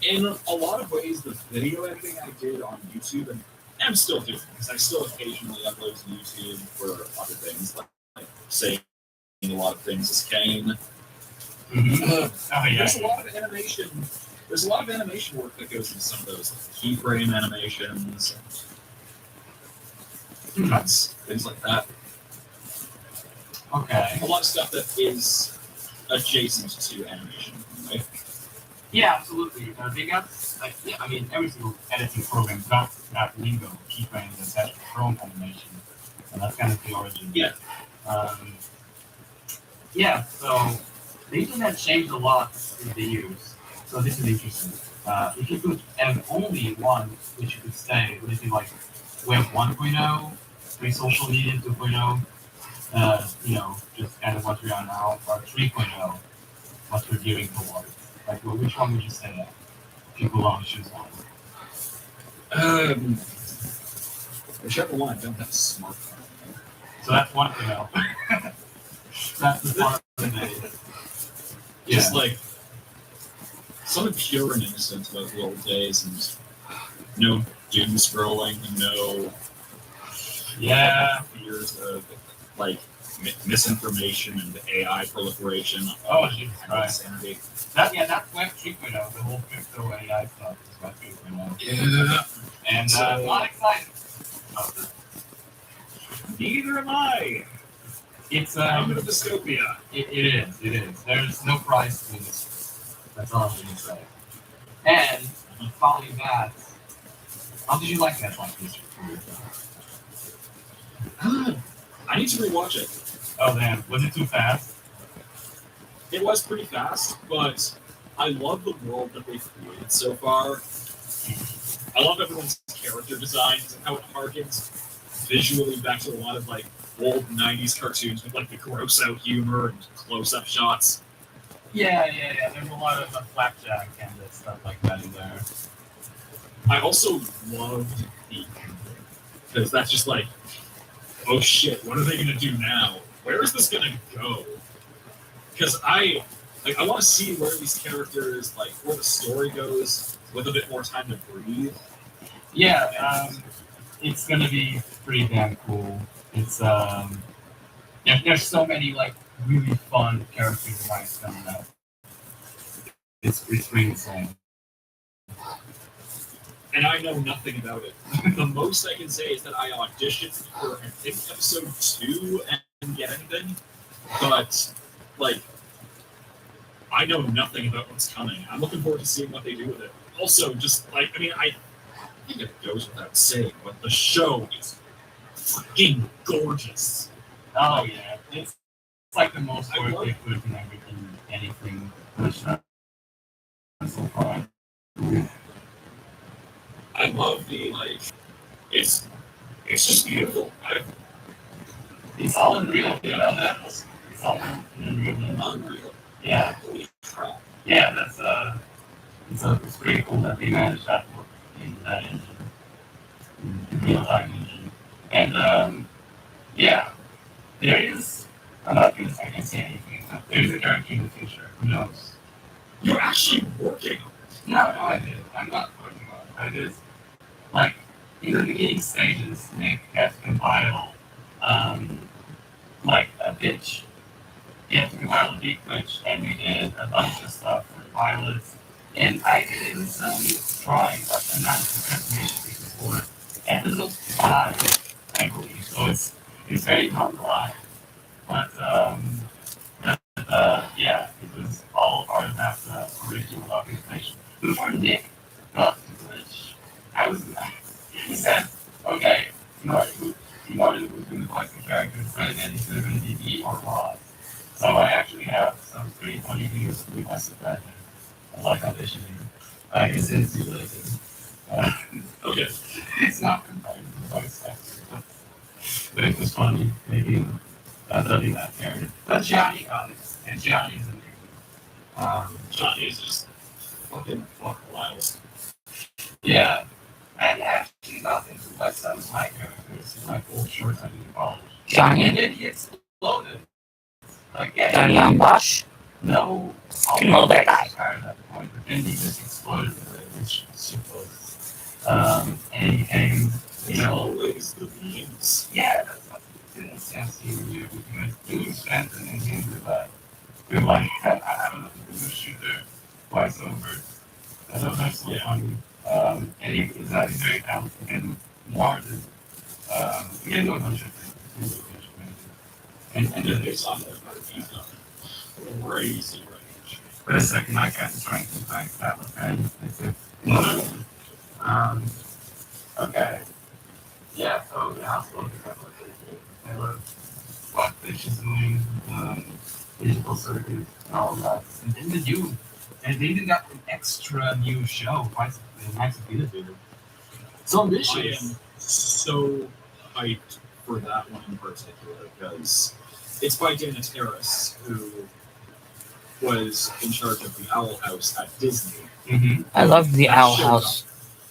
in a lot of ways, the video editing I did on YouTube, and I'm still doing, because I still occasionally upload to YouTube for other things, like saying a lot of things as Kane. There's a lot of animation. There's a lot of animation work that goes into some of those, like keyframe animations, and cuts, things like that. Okay. A lot of stuff that is adjacent to animation, right? Yeah, absolutely. They got, like, yeah, I mean, every single editing program got that lingo, keyframes, etc. from animation, and that's kind of the origin. Yeah. Yeah. So the internet changed a lot in the years. So this is interesting. If you could have only one which you could say, would it be like Web 1.0, pre-social media 2.0, just kind of what we are now, or 3.0, what we're gearing towards? Like, well, which one would you say that? If you could only choose one. Whichever one I don't have a smartphone. So that's 1.0. That's the part of the day. Yeah. Just like something pure and innocent about the old days, and no doom scrolling, no fears of like misinformation and AI proliferation. Oh, Jesus Christ. Insanity. That's Web 3.0. The whole crypto AI stuff is Web 3.0. Yeah. And I'm not excited about that. Neither am I. It's I'm in a dystopia. It is. There's no price to this. That's all I'm going to say. And following that, how did you like that like this for yourself? I need to rewatch it. Oh damn, was it too fast? It was pretty fast, but I love the world that they've created so far. I love everyone's character designs and how it harkens visually back to a lot of like old 90s cartoons with like the gross out humor and close-up shots. Yeah. There's a lot of flapjack and stuff like that in there. I also loved the because that's just like, oh shit, what are they gonna do now? Where is this gonna go? Because I want to see where these characters, like where the story goes with a bit more time to breathe. Yeah, it's gonna be pretty damn cool. It's there's so many like really fun character designs coming out. It's pretty insane. And I know nothing about it. The most I can say is that I auditioned for I think episode 2 and get anything, but like I know nothing about what's coming. I'm looking forward to seeing what they do with it. Also, just like I think it goes without saying, but the show is fucking gorgeous. Oh yeah, it's like the most work they put in everything, anything pushed up so far. I love the it's it's just beautiful. It's all unreal, you know that. It's all unreal. Unreal. Yeah, Holy crap. yeah, it's pretty cool that they managed that in that engine, in real-time engine, and yeah, there is. I'm not gonna say I can't say anything. But there's a character in the future. Who knows? You're actually working on it. No, I did. I'm not working on it. I just like in the beginning stages, Nick had to compile like a pitch. He had to compile a deep pitch, and we did a bunch of stuff for pilots. And I did some drawing of analysis transformation before, and it looks fine, I believe. So it's very complex. But yeah, it was all part of that original documentation. Before Nick got to Glitch, I was he said, okay, Martin was going to like the characters, but then he's going to be or Rod. So I actually have some pretty funny videos with my that. I like auditioning. I guess it's related. Okay, it's not compared to the voice actor, but it was funny. Maybe dubbing that character. But Johnny got it, and Johnny's amazing. Johnny is just fucking wild. Yeah, and actually nothing to my son's my characters. My old shorts I did in college. Johnny. And then he exploded. Like, yeah, Johnny on Bosch. no, You know that guy. At that point, but then he just exploded with it, which was super. And he came, you know, Always the memes. yeah, that's what it didn't sense to you because he was strengthened and he was like, I don't know if he was a shooter twice over. That's so funny. And he was actually very talented and more than, he had no bunch of things. And then there's other he's got crazy range. But a second, I got strength in fact, that was kind of, okay. Yeah, so the hospital is kind of like they were what fishes doing, digital circuits, and all of that. And then and they even got an extra new show. Nice of you to do. So I ambitious. am so hyped for that one in particular because it's by Dana Terrace, who was in charge of the Owl House at Disney. Mm-hmm. I love the That Owl show House.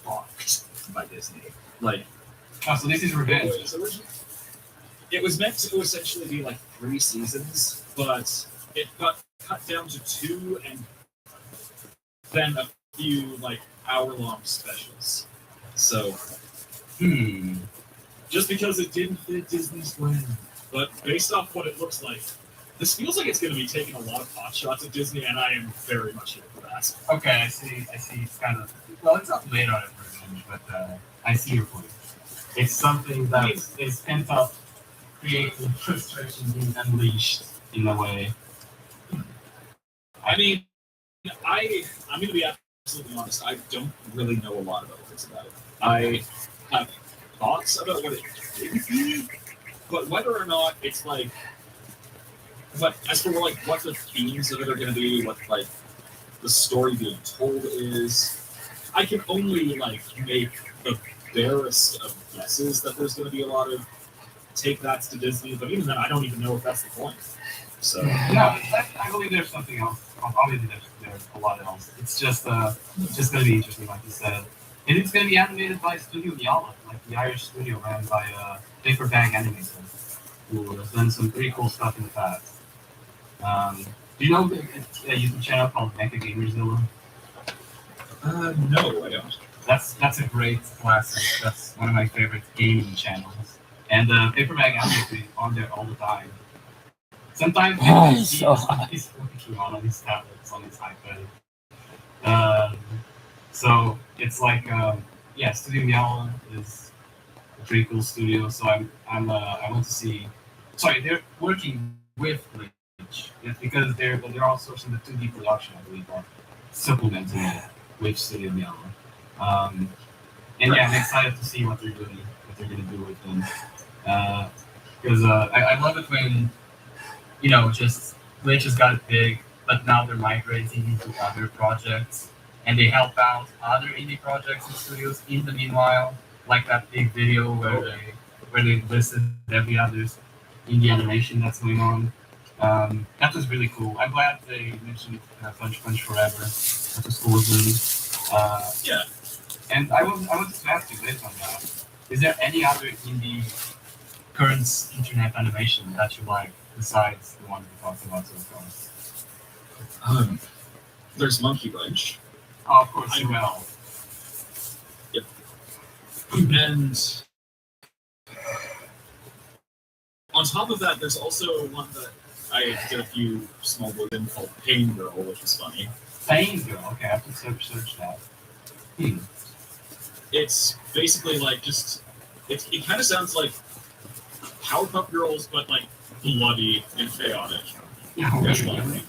got fucked by Disney. Like, Oh, so this is revenge. it was meant to essentially be like 3 seasons, but it got cut down to 2 and then a few like hour-long specials. So just because it didn't fit Disney's brand, but based off what it looks like, this feels like it's going to be taking a lot of pot shots at Disney, and I am very much here for that. Okay, I see. It's kind of it's not made on it for revenge, but I see your point. It's something that is pent up, creative frustration being unleashed in a way. I mean, I'm going to be absolutely honest. I don't really know a lot about this about it. I have thoughts about what it could be, but whether or not it's like, but as for like what the themes of it are going to be, what like the story being told is, I can only like make the barest of guesses that there's going to be a lot of take that's to Disney, but even then, I don't even know if that's the point. So No, I believe there's something else. Obviously, there's a lot else. It's just going to be interesting, like you said. And it's going to be animated by Studio Yala, like the Irish studio ran by Paper Bag Animator, who has done some pretty cool stuff in the past. Do you know a YouTube channel called Mecha Gamerzilla? no, I don't. That's a great classic. That's one of my favorite gaming channels. And Paper Bag Animator is on there all the time. Sometimes he's working on his tablets, on his iPad. So it's like, Studio Yala is a pretty cool studio. So I want to see sorry, they're working with Glitch. It's because they're outsourcing the 2D production, I believe, or supplementing it with Studio Yellow. And yeah, I'm excited to see what they're doing, what they're gonna do with them. Because I love it when just Glitch has got it big, but now they're migrating into other projects, and they help out other indie projects and studios in the meanwhile, like that big video where they listed every other indie animation that's going on. That was really cool. I'm glad they mentioned Punch Punch Forever. That was cool with them. Yeah. And I wanted to ask you this on that. Is there any other indie current internet animation that you like besides the ones we talked about so far? There's Monkey Wrench. Oh, of course you will. Yep. And on top of that, there's also one that I did a few small work in called Pain Girl, which is funny. Pain Girl. Okay, I have to search that. It's basically like it kind of sounds like Powerpuff Girls, but like bloody and chaotic. That's funny.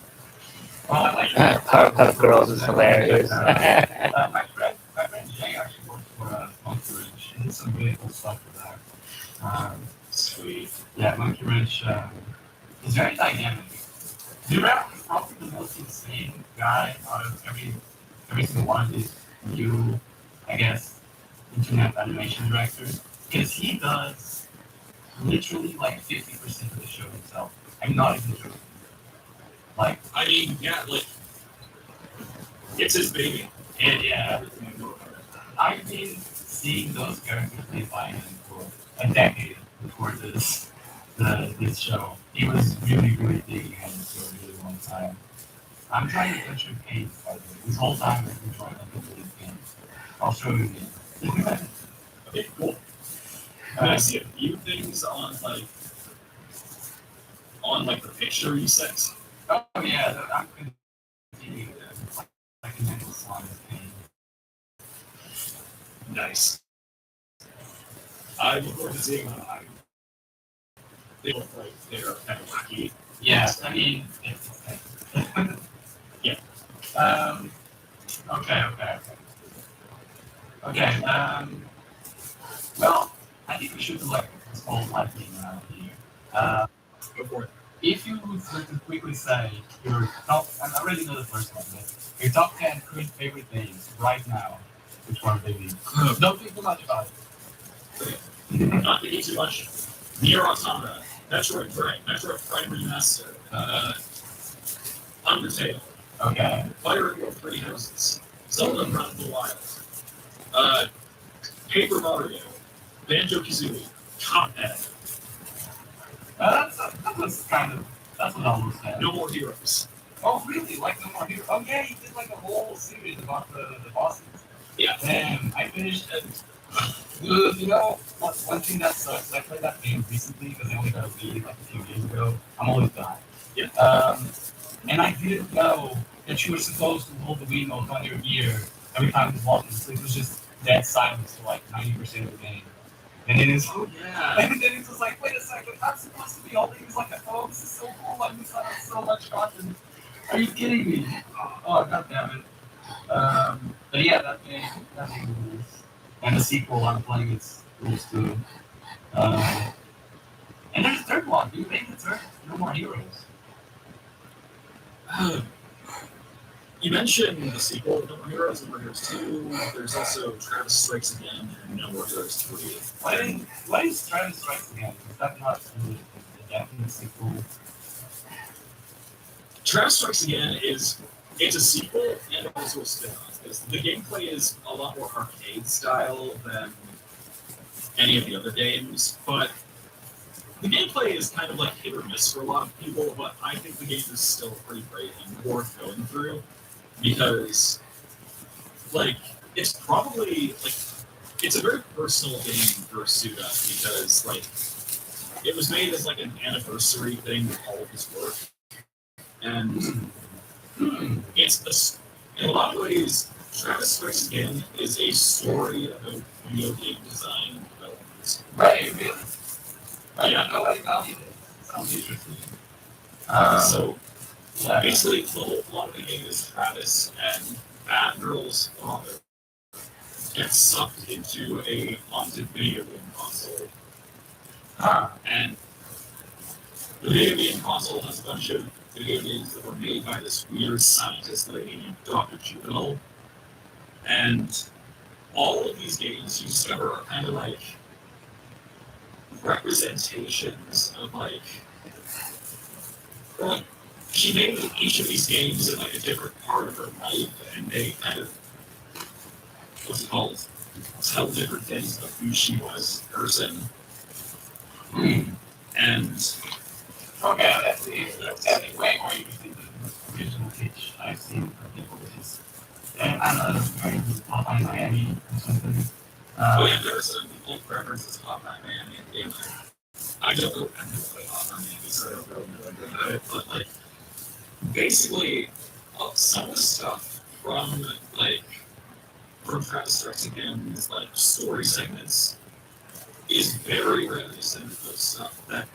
Well, I like that. Powerpuff Girls is hilarious. my friend Jay actually worked for Monkey Wrench. He did some really cool stuff for that. Sweet. Yeah, Monkey Wrench is very dynamic. Durrell is probably the most insane guy out of every single one of these new, I guess, internet animation directors. Because he does literally like 50% of the show himself. I'm not even joking. Like, I mean, yeah, like it's his baby. and yeah, I've been seeing those characters played by him for a decade before this show. He was really, really big in it for a really long time. I'm trying to touch your paint, by the way. This whole time I've been trying to put these games. I'll show you again. Okay, cool. I see a few things on the picture you sent. Oh yeah, I'm continuing that. I can handle song of pain. Nice. I look forward to seeing them. They look like they're kind of wacky. Yeah, I mean, it's okay. Yeah. Okay. Well, I think we should do like this whole lightning round here. Go for it. If you would like to quickly say your top, and I already know the first one, but your top 10 current favorite things right now, which one would they be? Don't think too much about it. Not thinking too much. Nier Automata, Metroid Prime Remaster, Undertale, Okay. Fire Emblem Three Houses, Zelda Breath of the Wild, Paper Mario, Banjo Kazooie, Cuphead, That's what I almost said. No More Heroes. Oh, really? Like No More Heroes? Oh, yeah, he did like a whole series about the bosses. Yeah. Damn, I finished it. One thing that sucks, I played that game recently because I only got a Wii like a few years ago. I'm always dying. Yeah. And I didn't know that you were supposed to hold the Wiimote on your ear every time you was walking. So it was just dead silence for like 90% of the game. And then it's Yeah. and then it's just like, wait a second, I'm supposed to be holding this like a phone. This is so cool. I'm missing out on so much content. Are you kidding me? Oh, god damn it. But yeah, that game rules. And the sequel I'm playing is rules too. And there's a third one. You made the third. No More Heroes. You mentioned the sequel to No More Heroes, No More Heroes 2. There's also Travis Strikes Again and No More Heroes 3. Why is Travis Strikes Again? Is that not really the definite sequel? Travis Strikes Again it's a sequel and also a spin-off. Because the gameplay is a lot more arcade style than any of the other games, but the gameplay is kind of like hit or miss for a lot of people, but I think the game is still pretty great and worth going through because, like, it's probably, like, it's a very personal game for Suda because, like, it was made as, like, an anniversary thing with all of his work, and it's, in a lot of ways, Travis Strikes Again is a story about video game design and development. Right, really? Yeah. Nobody valued it. sounds interesting. So Yeah. basically, the whole plot of the game is Travis and Batgirl's father gets sucked into a haunted video game console. And the video game console has a bunch of video games that were made by this weird scientist lady named Dr. Juvenile. And all of these games you discover are kind of like representations of like she made each of these games in like a different part of her life, and they kind of what's it called? Tell different things of who she was as a person. And Okay, that's way more interesting than the original pitch I've seen from people, which is, and I don't know, very Hotline Miami or something. yeah, there are some people preferences of Hotline Miami and game. I don't know anything about Hotline Miami, so I don't know anything about it. But like, basically, some of the stuff from Travis Strikes Again, these like story segments, is very reminiscent of stuff that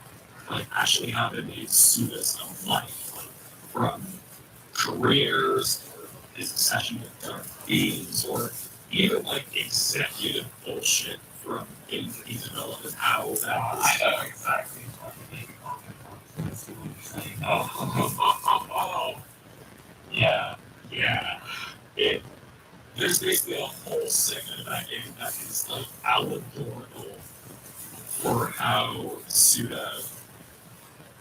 like actually happened in Suda's own life, like from careers or his obsession with dark themes or even like executive bullshit from games that he developed and how that was. I know exactly what the game content was. That's what you're saying. Yeah. Yeah. There's basically a whole segment of that game that is like allegorical for how Suda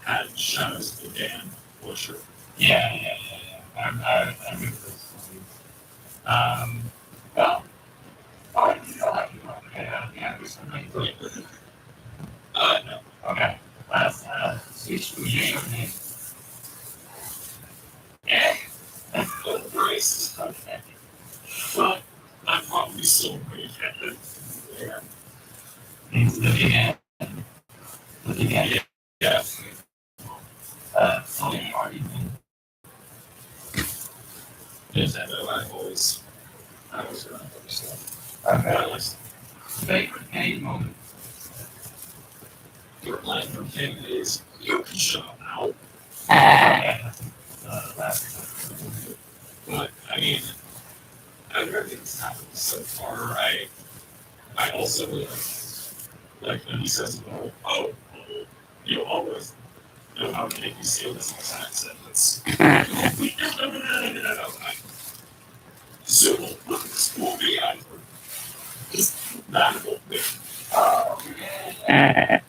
had Shadows of the Damned Butcher. Yeah. I remember those stories. Well, you don't have to go. Okay, yeah, there's something. No. Okay, let's switch to your name. Yeah. Oh, Christ. Okay. Well, I'm probably still pretty happy. Yeah. It's the big end. The big end. Yeah. So you already been. Nintendo, I was going to stuff. Okay. Favorite game moment. Your line from him is, you can shut up now. Yeah. But, I mean, out of everything that's happened so far, I also like when he says, oh, you always know how to make me say this exact sentence. So, look at this movie, just that whole thing.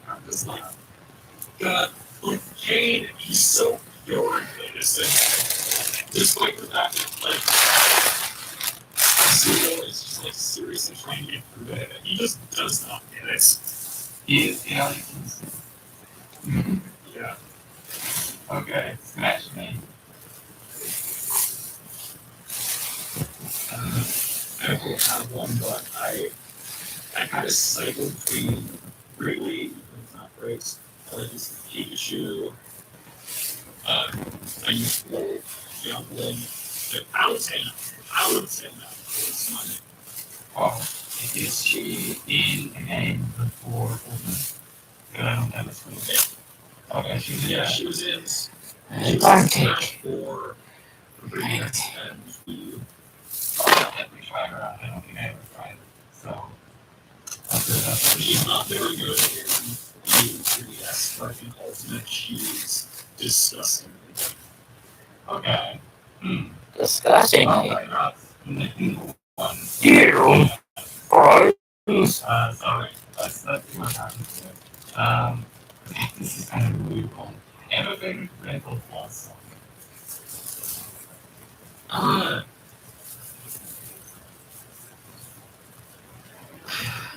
I'm just like, God, like, Kane, he's so pure and innocent. Despite the fact that, like, Zero is just, like, seriously trying to get through it, and he just does not get it. He is, yeah. Yeah. Okay, Smash Me. I don't have one, but I kind of cycled between really, it's not great. I like this Pikachu. I used to play Youngling. Out of 10. Out of 10 now. It's money. Oh, is she in a game before Ultimate? Because I don't have a school. Okay, she's in. Yeah, she was in. Advantage. For and we. I'll definitely try her out. I don't think I ever tried it. So, She's not very good in the 3DS, but in Ultimate, she's disgusting. okay. Disgusting. Oh my god. One. You. Sorry. Let's do what happens here. This is kind of a weird one. Elevator rental plus.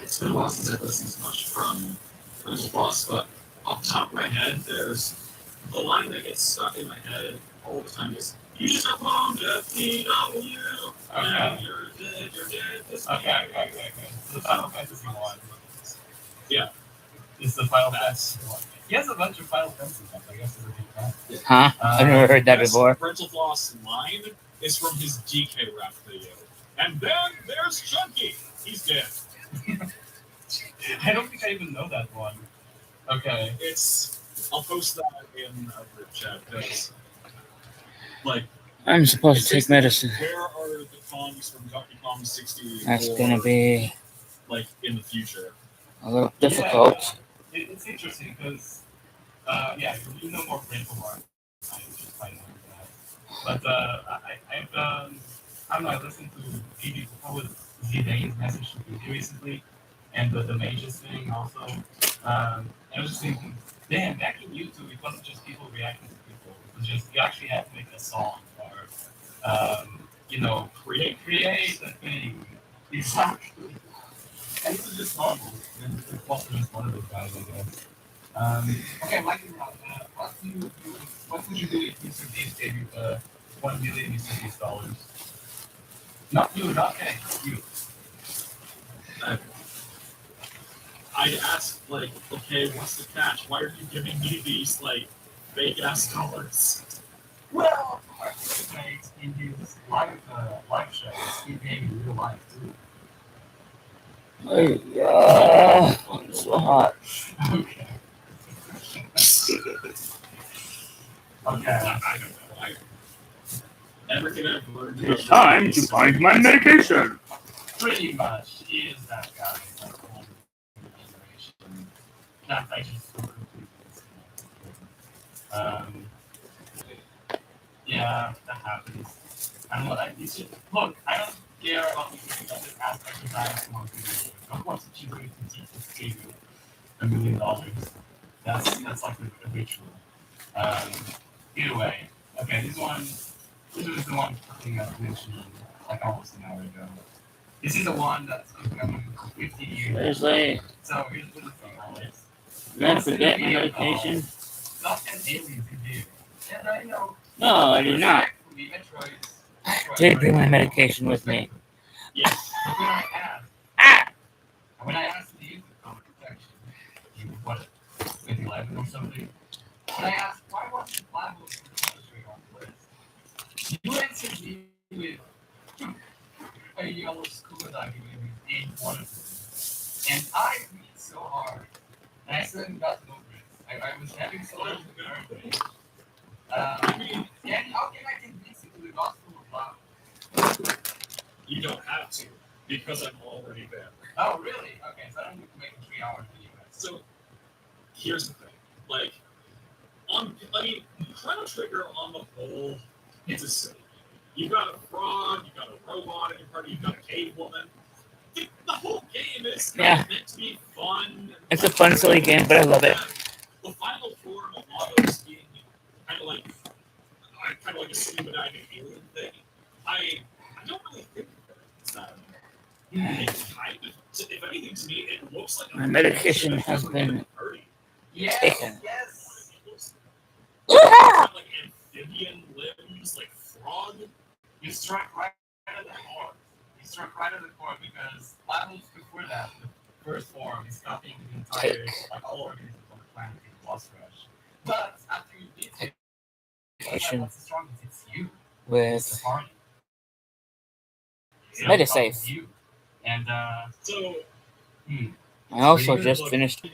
It's been a while since I've listened to much from the boss, but off the top of my head, there's the line that gets stuck in my head all the time is, you just have bombed FTW, and you're dead. Okay. The Final Fantasy one. Yeah. It's the Final Fantasy one. He has a bunch of Final Fantasy ones, I guess, is a big fan. Huh? I've never heard that before. Rental Floss line is from his DK rap video. And then there's Chunky. He's dead. I don't think I even know that one. Okay. It's I'll post that in a group chat because, like, I'm supposed to take medicine. where are the Kongs from Donkey Kong 60? That's gonna be like in the future. a little difficult. It's interesting because, you know more painful art, which is quite nice. But I don't know. I listened to maybe with Zidane's message to me recently, and the mages thing also. I was just thinking, damn, back in YouTube, it wasn't just people reacting to people. It was just you actually had to make a song or, create a thing. Exactly. And this is just normal. And it's also just one of those guys, I guess. Okay, like what would you do if Mr. Beast gave you $1 million Mr. Beast dollars? Not you, not me, you. I'd ask, like, okay, what's the catch? Why are you giving me these, like, fake ass dollars? Well, participate in his live shows. He gave you real life too. It's so hot. Okay. Okay. I don't know. Everything I've learned. It's time to find my medication. Pretty much, he is that guy. Like the whole generation. Not I just yeah, that happens. I don't know. Look, I don't care about these things. I just ask exercise to want to do. Of course, if she's going to teach you $1 million. That's like a ritual. Either way, okay. This is the one thing I mentioned like almost an hour ago. This is the one that's coming for 50 years. Seriously, So here's the thing, Alex. never forget my medication. Not an alien to do. And I know. No, I do not. Did bring my medication with me. Yes. When I asked the youth of common protection, you what, 2011 or something, when I asked why wasn't the Bible straight on the list, you answered me with a yellow scuba diving in one of them. And I read so hard. And I still haven't gotten over it. I was having so much learning. And how can I convince you to the gospel of love? You don't have to, because I'm already there. Oh, really? Okay, so I don't need to make a 3 hour video. So, here's the thing. Like, Chrono Trigger on the whole, it's a city. You've got a frog, you've got a robot in your party, you've got a cave woman. The whole game is meant to be fun. It's a fun, silly game, but I love it. The final form of Lagos being kind of like a scuba diving alien thing. I don't really think it's that. It's kind of, if anything, to me, it looks like My medication has been taken. Yes. Like amphibian limbs, like frog. You struck right at the core. You struck right at the core because levels before that, the first form is stopping the entire, like all organisms on the planet in boss rush. But after you beat it, what's the strongest? It's you. It's the With party. Medisafe. You. And So I also just finished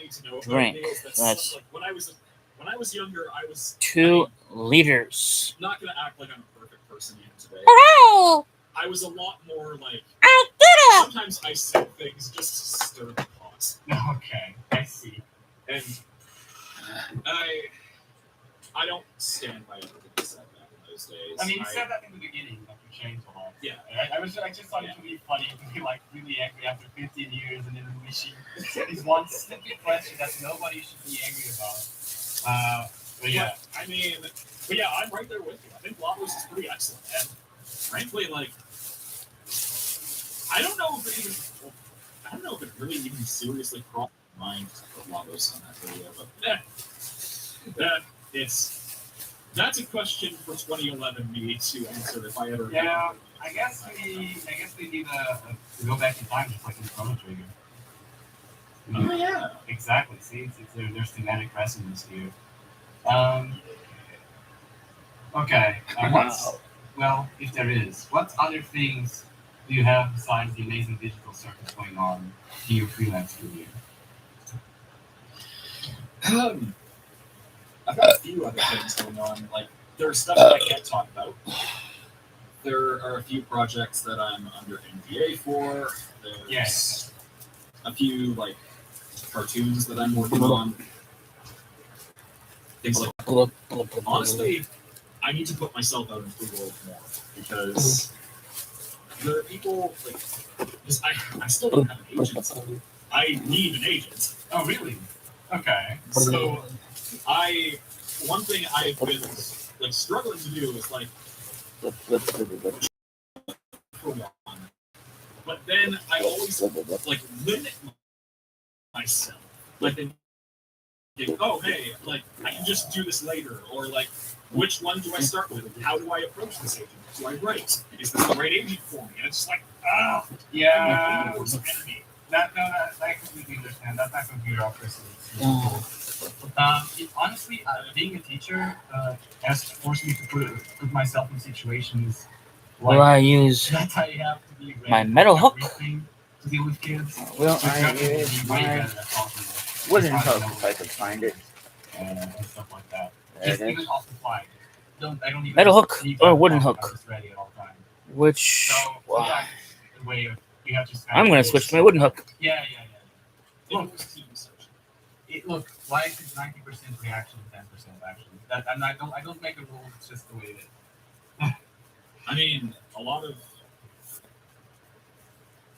drink. That's like when I was younger, I was 2 liters. not gonna act like I'm a perfect person even today. Hooray! I was a lot more like I did it! sometimes I said things just to stir the pot. okay, I see. And I don't stand by everything I said back in those days. I mean, you said that in the beginning, like you changed a lot. Yeah. I just thought it would be funny to be like really angry after 15 years and then wishing is one stupid question that nobody should be angry about. But yeah. But yeah, I'm right there with you. I think Lagos is pretty excellent. And frankly, like, I don't know if it really even seriously crossed my mind to put Lagos on that video, but that's a question for 2011 me to answer if I ever. Yeah, I guess we need to go back in time just like in Chrono Trigger. Oh yeah, exactly. See, there's thematic resonance here. Okay. Well, if there is, what other things do you have besides the amazing digital circus going on in your freelance studio? I've got a few other things going on. Like there's stuff that I can't talk about. There are a few projects that I'm under NDA for. There's a few like cartoons that I'm working on. Things like that. Honestly, I need to put myself out into the world more because there are people like because I still don't have an agent. I need an agent. Oh, really? Okay. So one thing I've been like struggling to do is like for one, but then I always like limit myself. Like then, oh hey, like I can just do this later, or like which one do I start with? How do I approach this agent? Do I write? Is this the right agent for me? And it's just like Yeah. worst enemy. I completely understand. That's not bureaucracy. Honestly, being a teacher has forced me to put myself in situations Will I use that I have to be ready my metal for hook? everything to deal with kids. Will So I it's use definitely way my better at talking with wooden kids, hook if I could find it? and stuff like that. There Just it even is. off the fly. I don't even Metal hook need or to wooden talk, hook? I'm just ready at all times. Which So sometimes it's a way of you have to. I'm gonna switch to my wooden hook. Yeah. Look, Look, life is 90% reaction, 10% action. That I don't make a rule. It's just the way it is. I mean,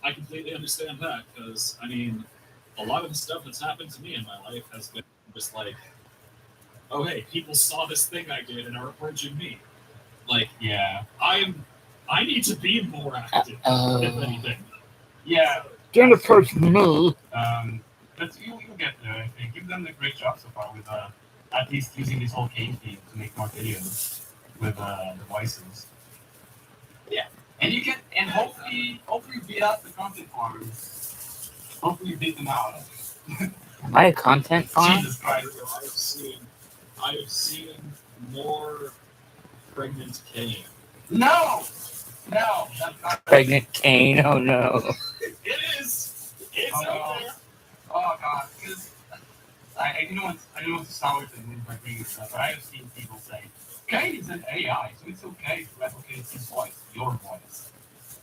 I completely understand that because I mean, a lot of the stuff that's happened to me in my life has been just like, oh hey, people saw this thing I did and are approaching me. Like, Yeah. I need to be more active, if anything. Yeah. Don't approach me. But you'll get there. I think you've done a great job so far with at least using this whole Kane theme to make more videos with the voices. Yeah. And you can hopefully beat out the content farmers. Hopefully beat them out. Am I a content farm? Jesus Christ. I have seen more pregnant Kane. No, that's not Pregnant Kane. Oh no. It is. It's Oh, out there. Oh god, because I don't want to sour things by bringing this up, but I have seen people say, Kane is an AI, so it's okay to replicate his voice, your voice.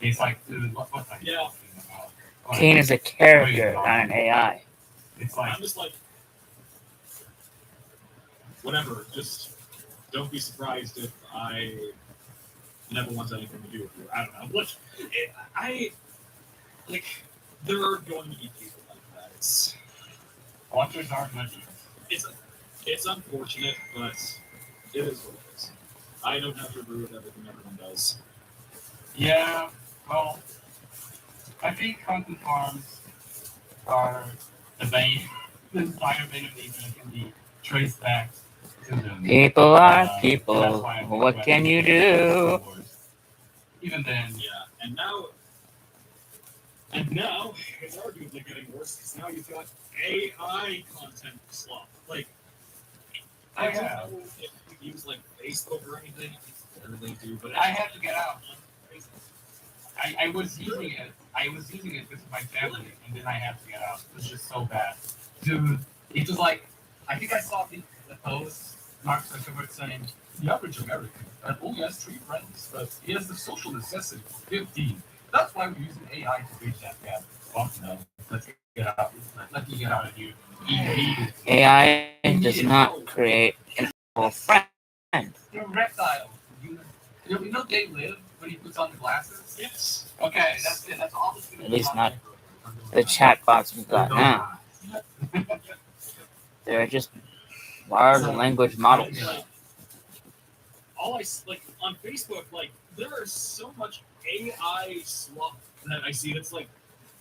It's like, dude, what are you talking about? Like, Kane is a character, not an AI. it's like, I'm just like, whatever. Just don't be surprised if I never want anything to do with you. I don't know. Look, there are going to be people like that. watchers aren't legends. It's unfortunate, but it is what it is. I don't have to agree with everything everyone does. Yeah, well, I think content farms are the entire vein of nature that can be traced back to them. People are That's people. why I'm What can you do? Even then, Yeah, and now it's arguably getting worse because now you've got AI content slop. Like, I don't know if you use like Facebook or anything. I really do, but I had to get out. I was using it. Because of my family, and then I had to get out. It was just so bad, dude. It was like I think I saw the post Mark Zuckerberg saying the average American only has 3 friends, but he has the social necessity of 15. That's why we're using AI to bridge that gap. Fuck no. Let's get out. Let me get out of here. AI does not create a friend. They're reptiles. You know they live when he puts on the glasses? yes. Okay, that's it. That's all that's going to At least not the chatbots we've got now. They're just large language models. All I like on Facebook, like there is so much AI slop that I see. That's like,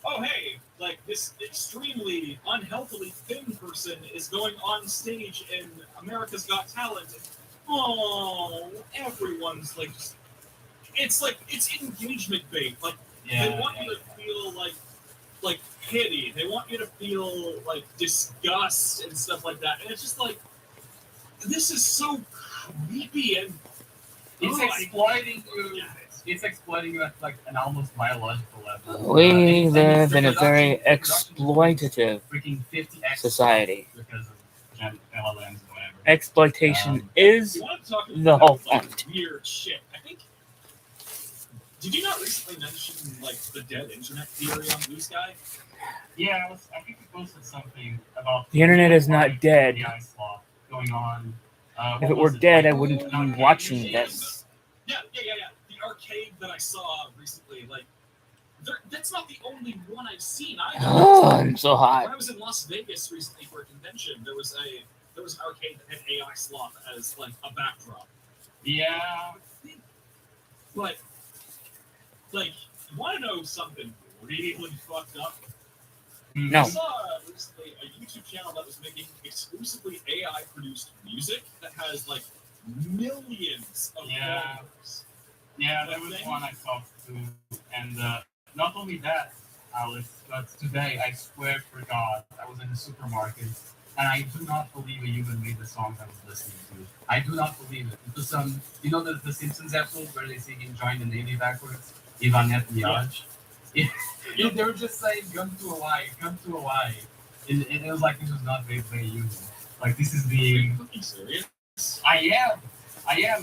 oh hey, like this extremely unhealthily thin person is going on stage in America's Got Talent. And, oh, everyone's like, it's engagement bait. Like they want you to feel like pity. They want you to feel like disgust and stuff like that. And it's just like, this is so creepy and it's exploiting you. It's exploiting you at like an almost biological level. We live in a very exploitative freaking 50x society. because of LLMs and whatever. exploitation is You want to talk the about, whole like, point. weird shit. I think. Did you not recently mention like the dead internet theory on Blue Sky? Yeah, I think we posted something about The internet is not dead. The ice law going on. If What it were was dead, like, I wouldn't an be arcade watching machine? this. Yeah. The arcade that I saw recently, like, that's not the only one I've seen either. Oh, I'm so When hot. I was in Las Vegas recently for a convention, there was an arcade that had AI slot as like a backdrop. Yeah. But like, you want to know something really fucked up? No. I saw recently a YouTube channel that was making exclusively AI produced music that has like millions of followers. Yeah, there was one I saw too. And not only that, Alice, but today I swear for God, I was in the supermarket and I do not believe a human made the songs I was listening to. I do not believe it. Because you know the Simpsons episode where they sing "Join the Navy" backwards, Ivanette Miage. Yeah, they were just saying "Gun to Hawaii, gun to Hawaii," and it was like this was not made by a human. Like this is Are being. you fucking serious? I am.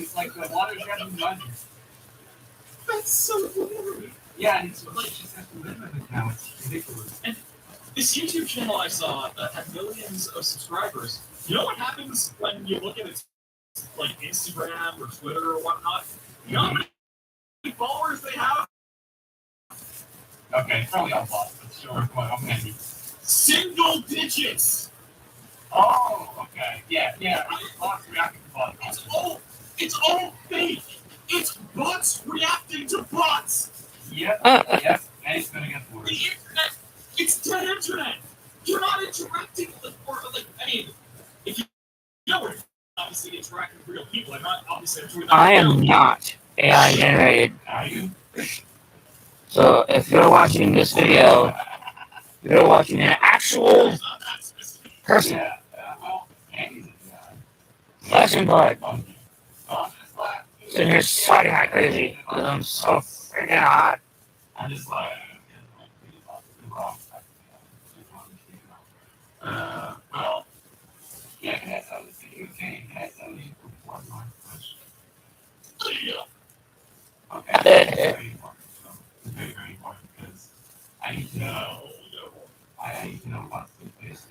It's like the watershed in London. That's so weird. Yeah, and it's like just have to live with it now. It's ridiculous. And this YouTube channel I saw had millions of subscribers. You know what happens when you look at its like Instagram or Twitter or whatnot? You know how many followers they have? Okay, probably all bots, but sure. Come on, how many? Single digits. Oh, okay. Yeah. Bots reacting to bots. It's all fake. It's bots reacting to bots. Yep. And it's gonna get The worse. internet, it's dead internet. You're not interacting with, or like, I mean, if you know we're obviously interacting with real people, I'm not obviously doing that. I am not AI generated. Are you? So if you're watching this video, you're watching an actual It's not that specific. person. Yeah. Well, Andy's a Flesh and blood. I'm just like. Sitting here sweating like crazy because I'm so freaking hot. I'm just like. Well, yeah, that's how the video game. That's how you perform my question. Okay. Very important. So it's very important because I need to know. I need to know what's the best.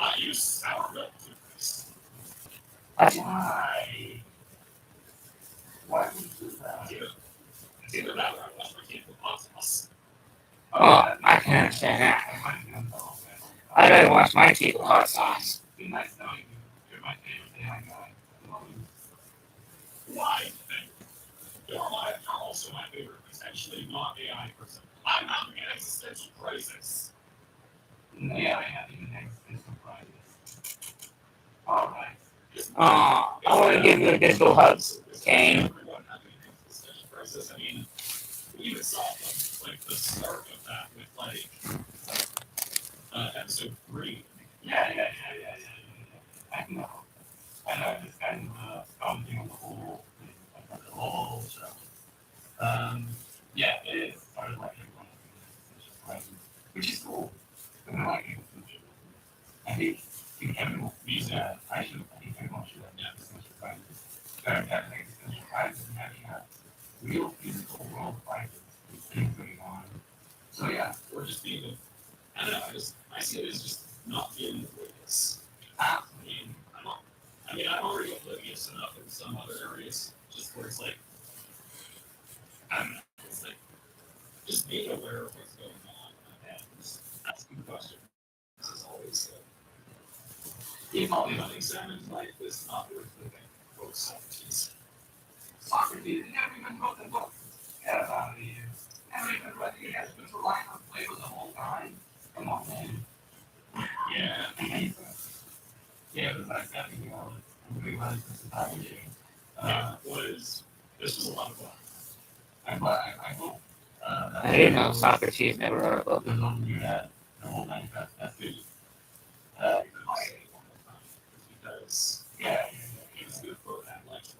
I use sour milk toothpaste. Why? Why would you do that? It's either that or I wash my teeth with hot sauce. Oh, I can understand that. I don't wash my teeth with hot sauce. Be nice knowing you. You're my favorite AI guy. Why? You're also my favorite, potentially not AI person. I'm having an existential crisis. Yeah, I have even existential crisis. Alright. Oh, I want to give you a digital hug, Kane. Everyone having an existential crisis. I mean, we even saw like the start of that with like episode 3. Yeah. I know. I just kind of commenting on the whole show. Yeah, it is part of like everyone having existential crisis, which is cool. I like it. I think everyone needs that. I think everyone should have existential crisis. Better having existential crisis and having a real physical world crisis with things going on. So yeah, Or just being I don't know, I see it as just not being oblivious. I I'm already oblivious enough in some other areas, just where it's like, I don't know, it's like, just being aware of what's going on, and that's a good question. This is always if all the unexamined life is not worth living, quote Socrates. Socrates never even wrote the book. Get out of here. Never even read the Husband's relying on Plato the whole time. Come on, man. Yeah. Yeah, it was like that, you know. Everybody was this entire year. This was a lot of fun. I hope. I didn't know Socrates never wrote a book. There's only you that the whole thing. That's good. Because Yeah. it's good for that lecture.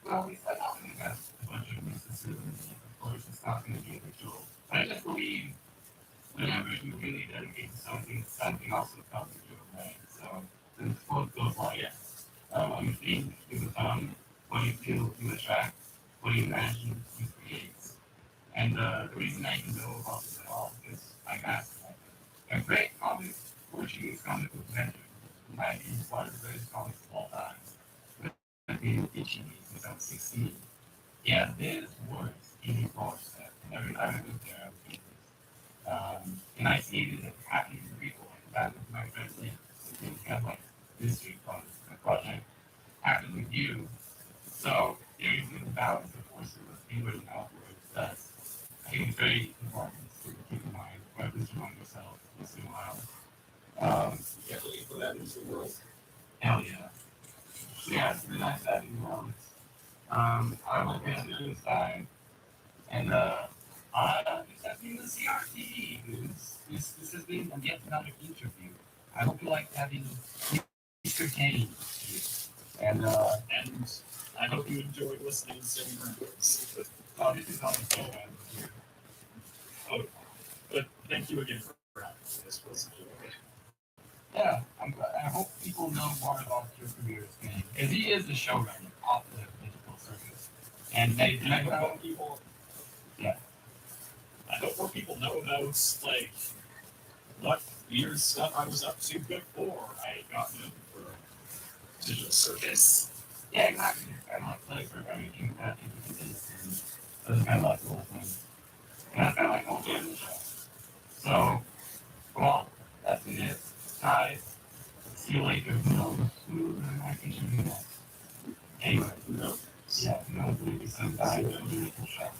Well, we said nothing about a bunch of mysticism and of course it's not going to be a ritual. I just believe whenever you really dedicate to something, something also comes into your brain. the quote goes like, you think you become, what you feel you attract, what you imagine you create. And the reason I can know about this at all is I got a great comic, Portuguese comic book vendor. Might be one of the greatest comics of all time. But I've been itching me since I was 16. Yeah, there's words in his voice that every time I go there, I would and I see it happening to people like that with my friends. It's kind of like this week on a project happened with you. So there is a balance of forces inward and outward. That's I think it's very important to keep in mind, whether it's among yourself once in a while. Yeah, looking for that into the world. Hell yeah. So yeah, it's really nice having you on. I look at the other side, and this has been the CRT. This has been yet another interview. I hope you like having Mr. Kane here. And I hope you enjoyed listening to Sing Records. this is how it's going here. Oh, but thank you again for having me. This was enjoyable. Yeah, I'm glad. I hope people know more about your career as Kane. Because he is the showrunner of the digital circus. And they And I hope more people. Yeah. I hope more people know about like what weird stuff I was up to before I got into digital circus. Yeah, exactly. I like play for everything that into this and those kind of like cool things. And that's kind of like the whole game of the show. So, well, that's it. Guys, see you later. Who knows? Who I can do next? Anyway, No. yeah, who knows? Maybe some guy will do the show.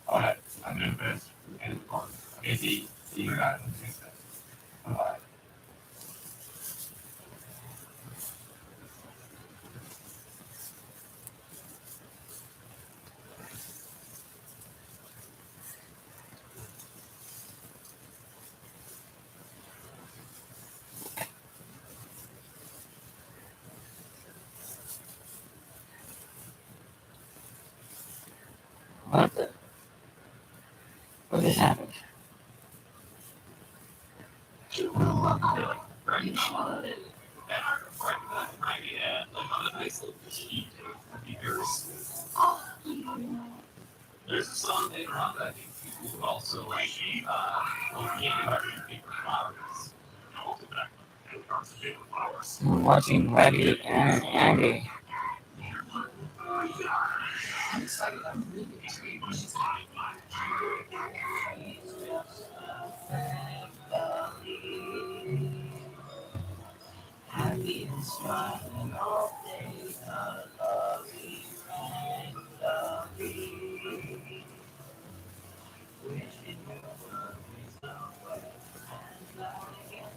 Alright, I'm doing best. And okay, see you guys on the next episode. Bye. What the? What just happened? There's a song later on that I think people would also like. Paper flowers. I'm watching Raggedy and Andy. I'm excited. I'm really excited. Happy and smiling all day. I love you and love you. Wishing you were somewhere and I get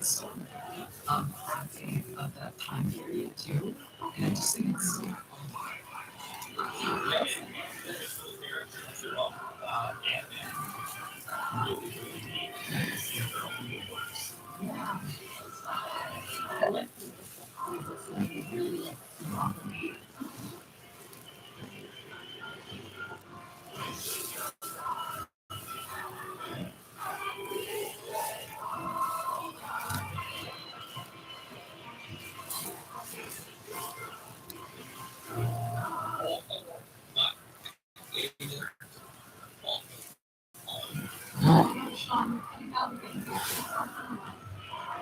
it's so happy of that time period too. And I just think it's so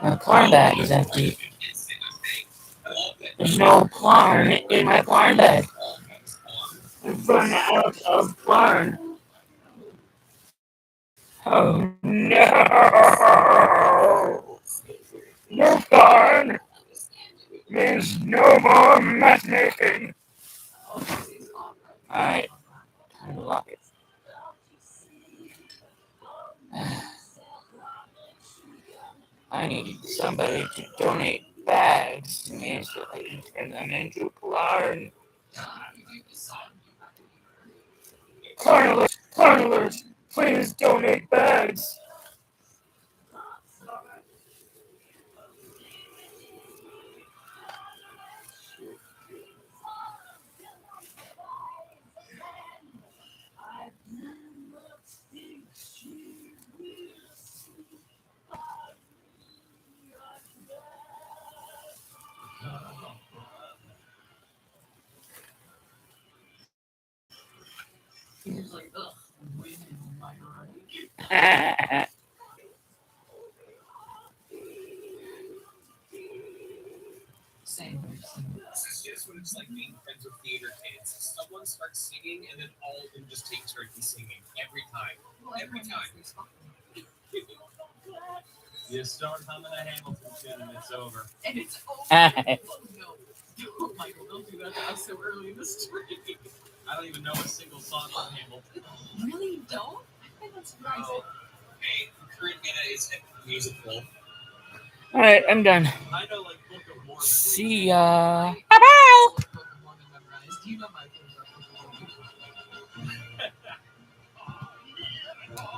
My Plarn bag is empty. There's no Plarn in my Plarn bag. I've run out of Plarn. Oh no! No Plarn means no more matchmaking. Alright, time to lock it. I need somebody to donate bags to me so I can turn them into Plarn. Plarn alert! Please donate bags! He's like, ugh, women, am I right? Same. It's just what it's like being friends with theater kids. Someone starts singing, and then all of them just take turns singing every time. Every time. You start humming a Hamilton tune, and it's over. And it's over. No, Michael, don't do that to us so early in the story. I don't even know a single song from Hamilton. Really, you don't? I think that's surprising. Hey, the current meta is musical. All right, I'm done. I know, like, Book of Mormon. See ya. Bye-bye. Do you know my